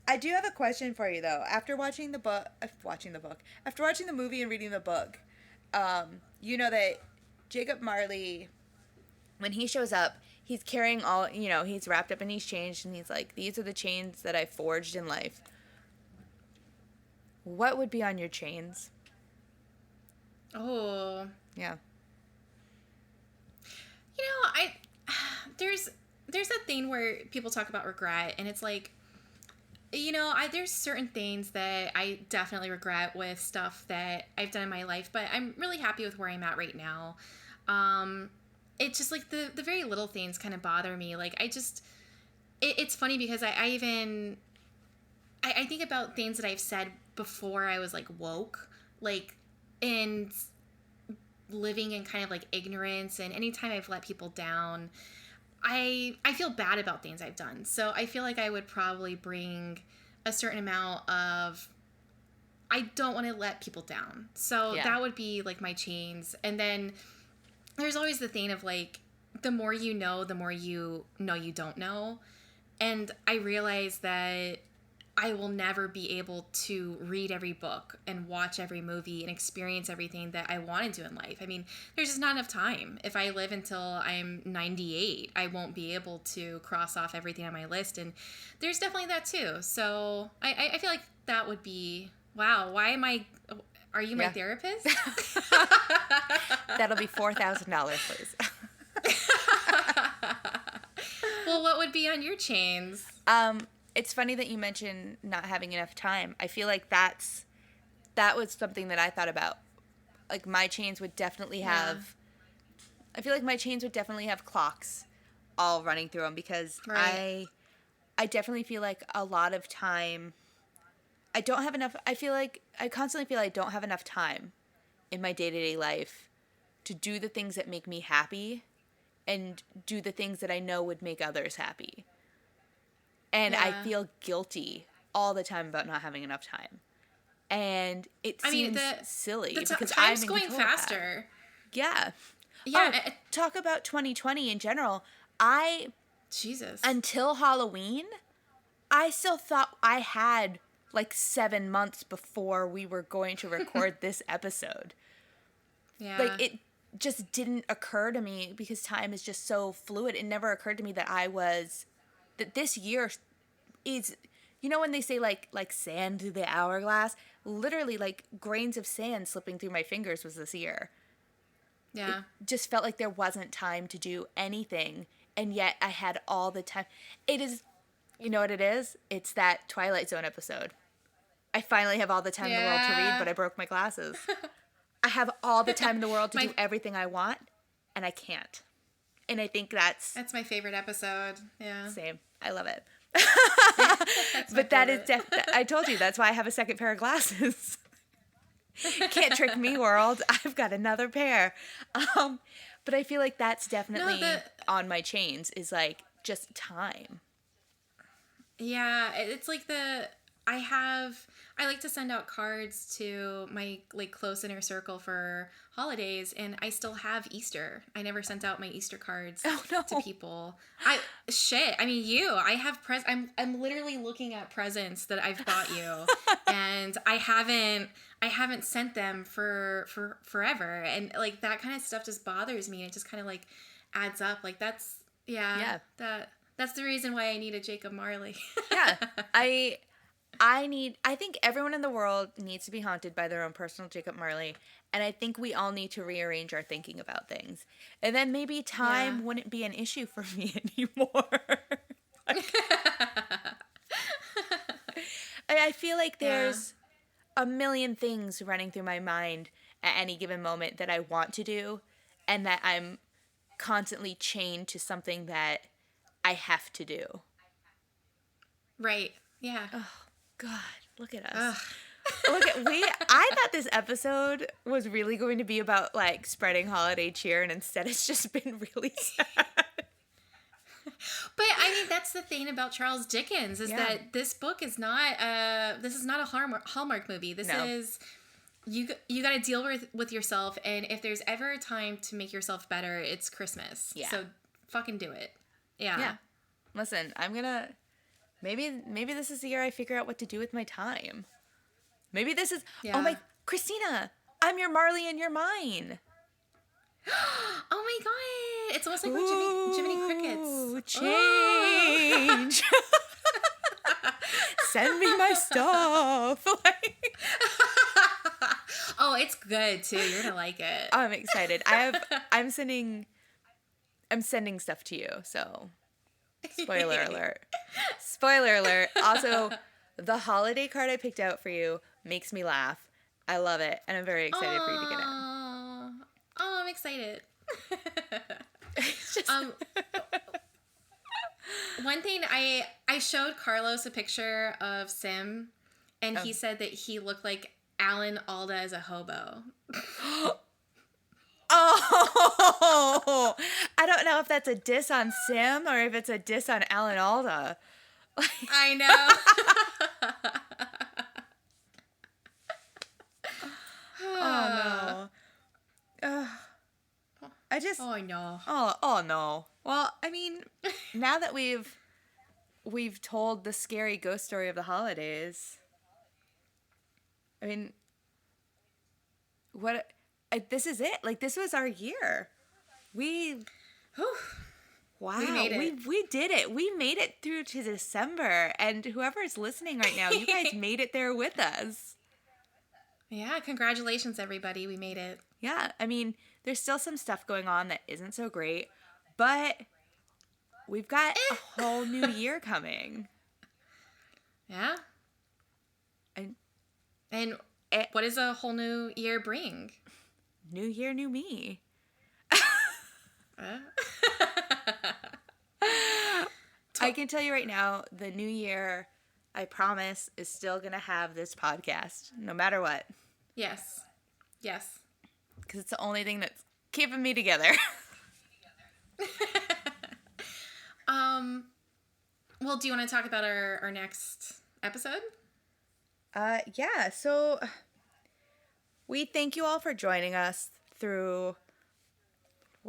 I do have a question for you though. After watching the movie and reading the book, you know that Jacob Marley, when he shows up, he's carrying all, he's wrapped up in these chains, and he's like, these are the chains that I forged in life. What would be on your chains? Oh. Yeah. There's that thing where people talk about regret, and it's like, there's certain things that I definitely regret with stuff that I've done in my life, but I'm really happy with where I'm at right now. It's just like the very little things kind of bother me. Like it's funny because I think about things that I've said before I was like woke, like, and living in kind of like ignorance, and anytime I've let people down, I feel bad about things I've done. So I feel like I would probably bring a certain amount of, I don't want to let people down. So that would be like my chains. And then there's always the thing of like, the more you know, the more you know you don't know. And I realize that I will never be able to read every book and watch every movie and experience everything that I want to do in life. I mean, there's just not enough time. If I live until I'm 98, I won't be able to cross off everything on my list. And there's definitely that too. So I feel like that would be, wow, are you my therapist? That'll be $4,000, please. Well, what would be on your chains? It's funny that you mentioned not having enough time. I feel like that was something that I thought about. Like my chains would definitely have, I feel like my chains would definitely have clocks all running through them, because I definitely feel like a lot of time, I constantly feel I don't have enough time in my day-to-day life to do the things that make me happy and do the things that I know would make others happy. And I feel guilty all the time about not having enough time. And it seems silly because time's going faster. Yeah. Yeah. Talk about 2020 in general. Jesus. Until Halloween, I still thought I had like 7 months before we were going to record this episode. Yeah. Like, it just didn't occur to me because time is just so fluid. It never occurred to me that this year is, you know, when they say like sand through the hourglass, literally like grains of sand slipping through my fingers was this year. Yeah. It just felt like there wasn't time to do anything, and yet I had all the time. It is, you know what it is? It's that Twilight Zone episode. I finally have all the time in the world to read, but I broke my glasses. I have all the time in the world to do everything I want, and I can't. And I think that's my favorite episode. Yeah. Same. I love it. But that is I told you, that's why I have a second pair of glasses. Can't trick me, world. I've got another pair. But I feel like that's definitely on my chains, is like just time. Yeah, it's like I like to send out cards to my like close inner circle for holidays, and I still have Easter. I never sent out my Easter cards to people. I mean, I have I'm literally looking at presents that I've bought you, and I haven't sent them for forever, and like that kind of stuff just bothers me. It just kind of like adds up. Like that's that's the reason why I need a Jacob Marley. Yeah. I think everyone in the world needs to be haunted by their own personal Jacob Marley, and I think we all need to rearrange our thinking about things. And then maybe time wouldn't be an issue for me anymore. I feel like there's a million things running through my mind at any given moment that I want to do, and that I'm constantly chained to something that I have to do. Right. Yeah. Oh, God, look at us. I thought this episode was really going to be about like spreading holiday cheer, and instead it's just been really sad. But I mean, that's the thing about Charles Dickens is that this book is not this is not a Hallmark movie. This is you got to deal with yourself, and if there's ever a time to make yourself better, it's Christmas. Yeah. So fucking do it. Yeah. Yeah. Listen, I'm gonna maybe this is the year I figure out what to do with my time. Maybe this is oh my Christina, I'm your Marley and you're mine. Oh my god! It's almost like when Jiminy Crickets. Change. Send me my stuff. Oh, it's good too. You're gonna like it. I'm excited. I'm sending stuff to you. So, spoiler alert. Spoiler alert. Also, the holiday card I picked out for you makes me laugh. I love it, and I'm very excited for you to get it. Oh, I'm excited. One thing, I showed Carlos a picture of Sim, and he said that he looked like Alan Alda as a hobo. Oh, I don't know if that's a diss on Sim or if it's a diss on Alan Alda. I know. Oh no. I know. Oh no. Well, I mean, now that we've told the scary ghost story of the holidays, I mean, this is it. Like, this was our year. Wow. We made it. We did it. We made it through to December, and whoever's listening right now, you guys made it there with us. Yeah, congratulations, everybody. We made it. Yeah, I mean, there's still some stuff going on that isn't so great, but we've got a whole new year coming. Yeah. And what does a whole new year bring? New year, new me. I can tell you right now, the new year, I promise, is still going to have this podcast, no matter what. Yes. Yes. Because it's the only thing that's keeping me together. Well, do you want to talk about our next episode? Yeah, so we thank you all for joining us through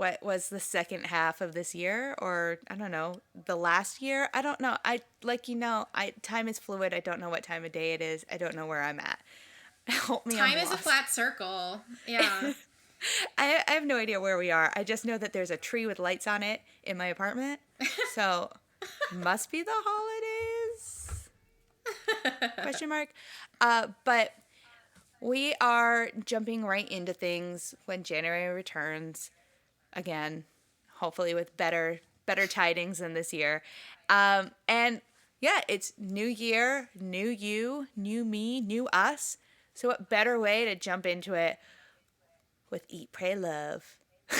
what was the second half of this year, or I don't know, the last year. I don't know. Time is fluid. I don't know what time of day it is. I don't know where I'm at. Help me, I'm Time is a lost. flat circle. Yeah. I have no idea where we are. I just know that there's a tree with lights on it in my apartment. So, must be the holidays? Question mark. But we are jumping right into things when January returns. Again, hopefully with better tidings than this year. And yeah, it's new year, new you, new me, new us. So what better way to jump into it with Eat, Pray, Love? You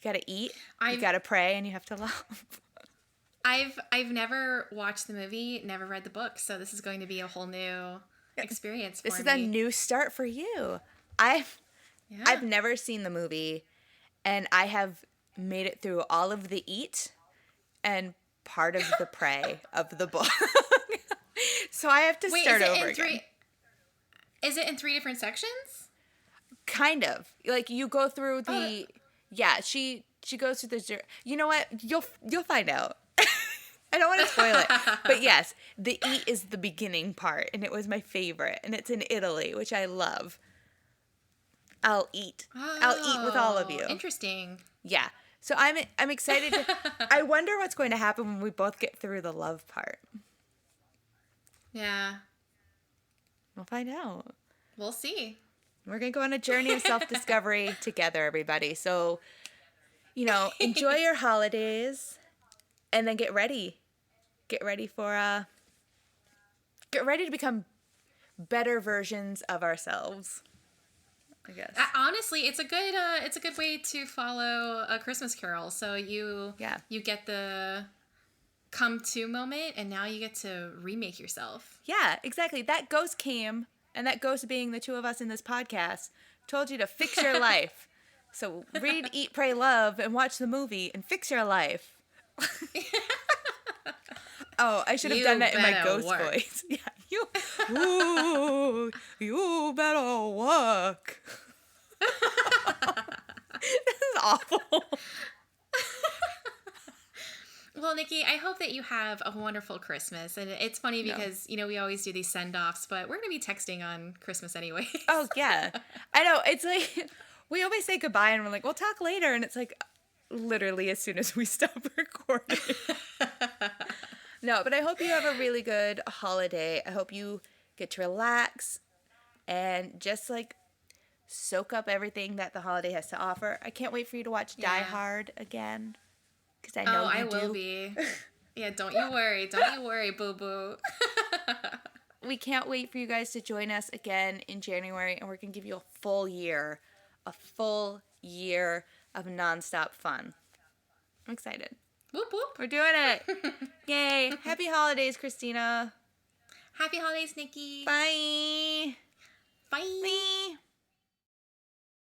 gotta eat, you gotta pray, and you have to love. I've never watched the movie, never read the book, so this is going to be a whole new experience for me. This is a new start for you. I've never seen the movie, and I have made it through all of the eat and part of the pray of the book. So I have to start over again. Is it in 3 different sections? Kind of. Like, you go through the... Yeah, she goes through the... You know what? You'll find out. I don't want to spoil it. But yes, the eat is the beginning part, and it was my favorite. And it's in Italy, which I love. I'll eat. I'll eat with all of you. Interesting. Yeah. So I'm excited. I wonder what's going to happen when we both get through the love part. Yeah. We'll find out. We'll see. We're going to go on a journey of self-discovery together, everybody. So, enjoy your holidays and then get ready. Get ready to become better versions of ourselves, I guess. Honestly, it's a good way to follow A Christmas Carol. So you get the come to moment, and now you get to remake yourself. Yeah, exactly. That ghost came, and that ghost being the two of us in this podcast, told you to fix your life. So read, eat, pray, love, and watch the movie and fix your life. Oh, I should have done that in my ghost voice. Yeah, you better work. This is awful. Well, Nikki, I hope that you have a wonderful Christmas. And it's funny because, we always do these send-offs, but we're going to be texting on Christmas anyway. Oh, yeah. I know. It's like, we always say goodbye and we're like, we'll talk later. And it's like, literally as soon as we stop recording. No, but I hope you have a really good holiday. I hope you get to relax and just, soak up everything that the holiday has to offer. I can't wait for you to watch Die Hard again. Because I know you do. I will be. Yeah, don't you worry. Don't you worry, boo-boo. We can't wait for you guys to join us again in January, and we're going to give you a full year of nonstop fun. I'm excited. Whoop, whoop. We're doing it. Yay. Happy holidays, Christina. Happy holidays, Nikki. Bye. Bye. Bye.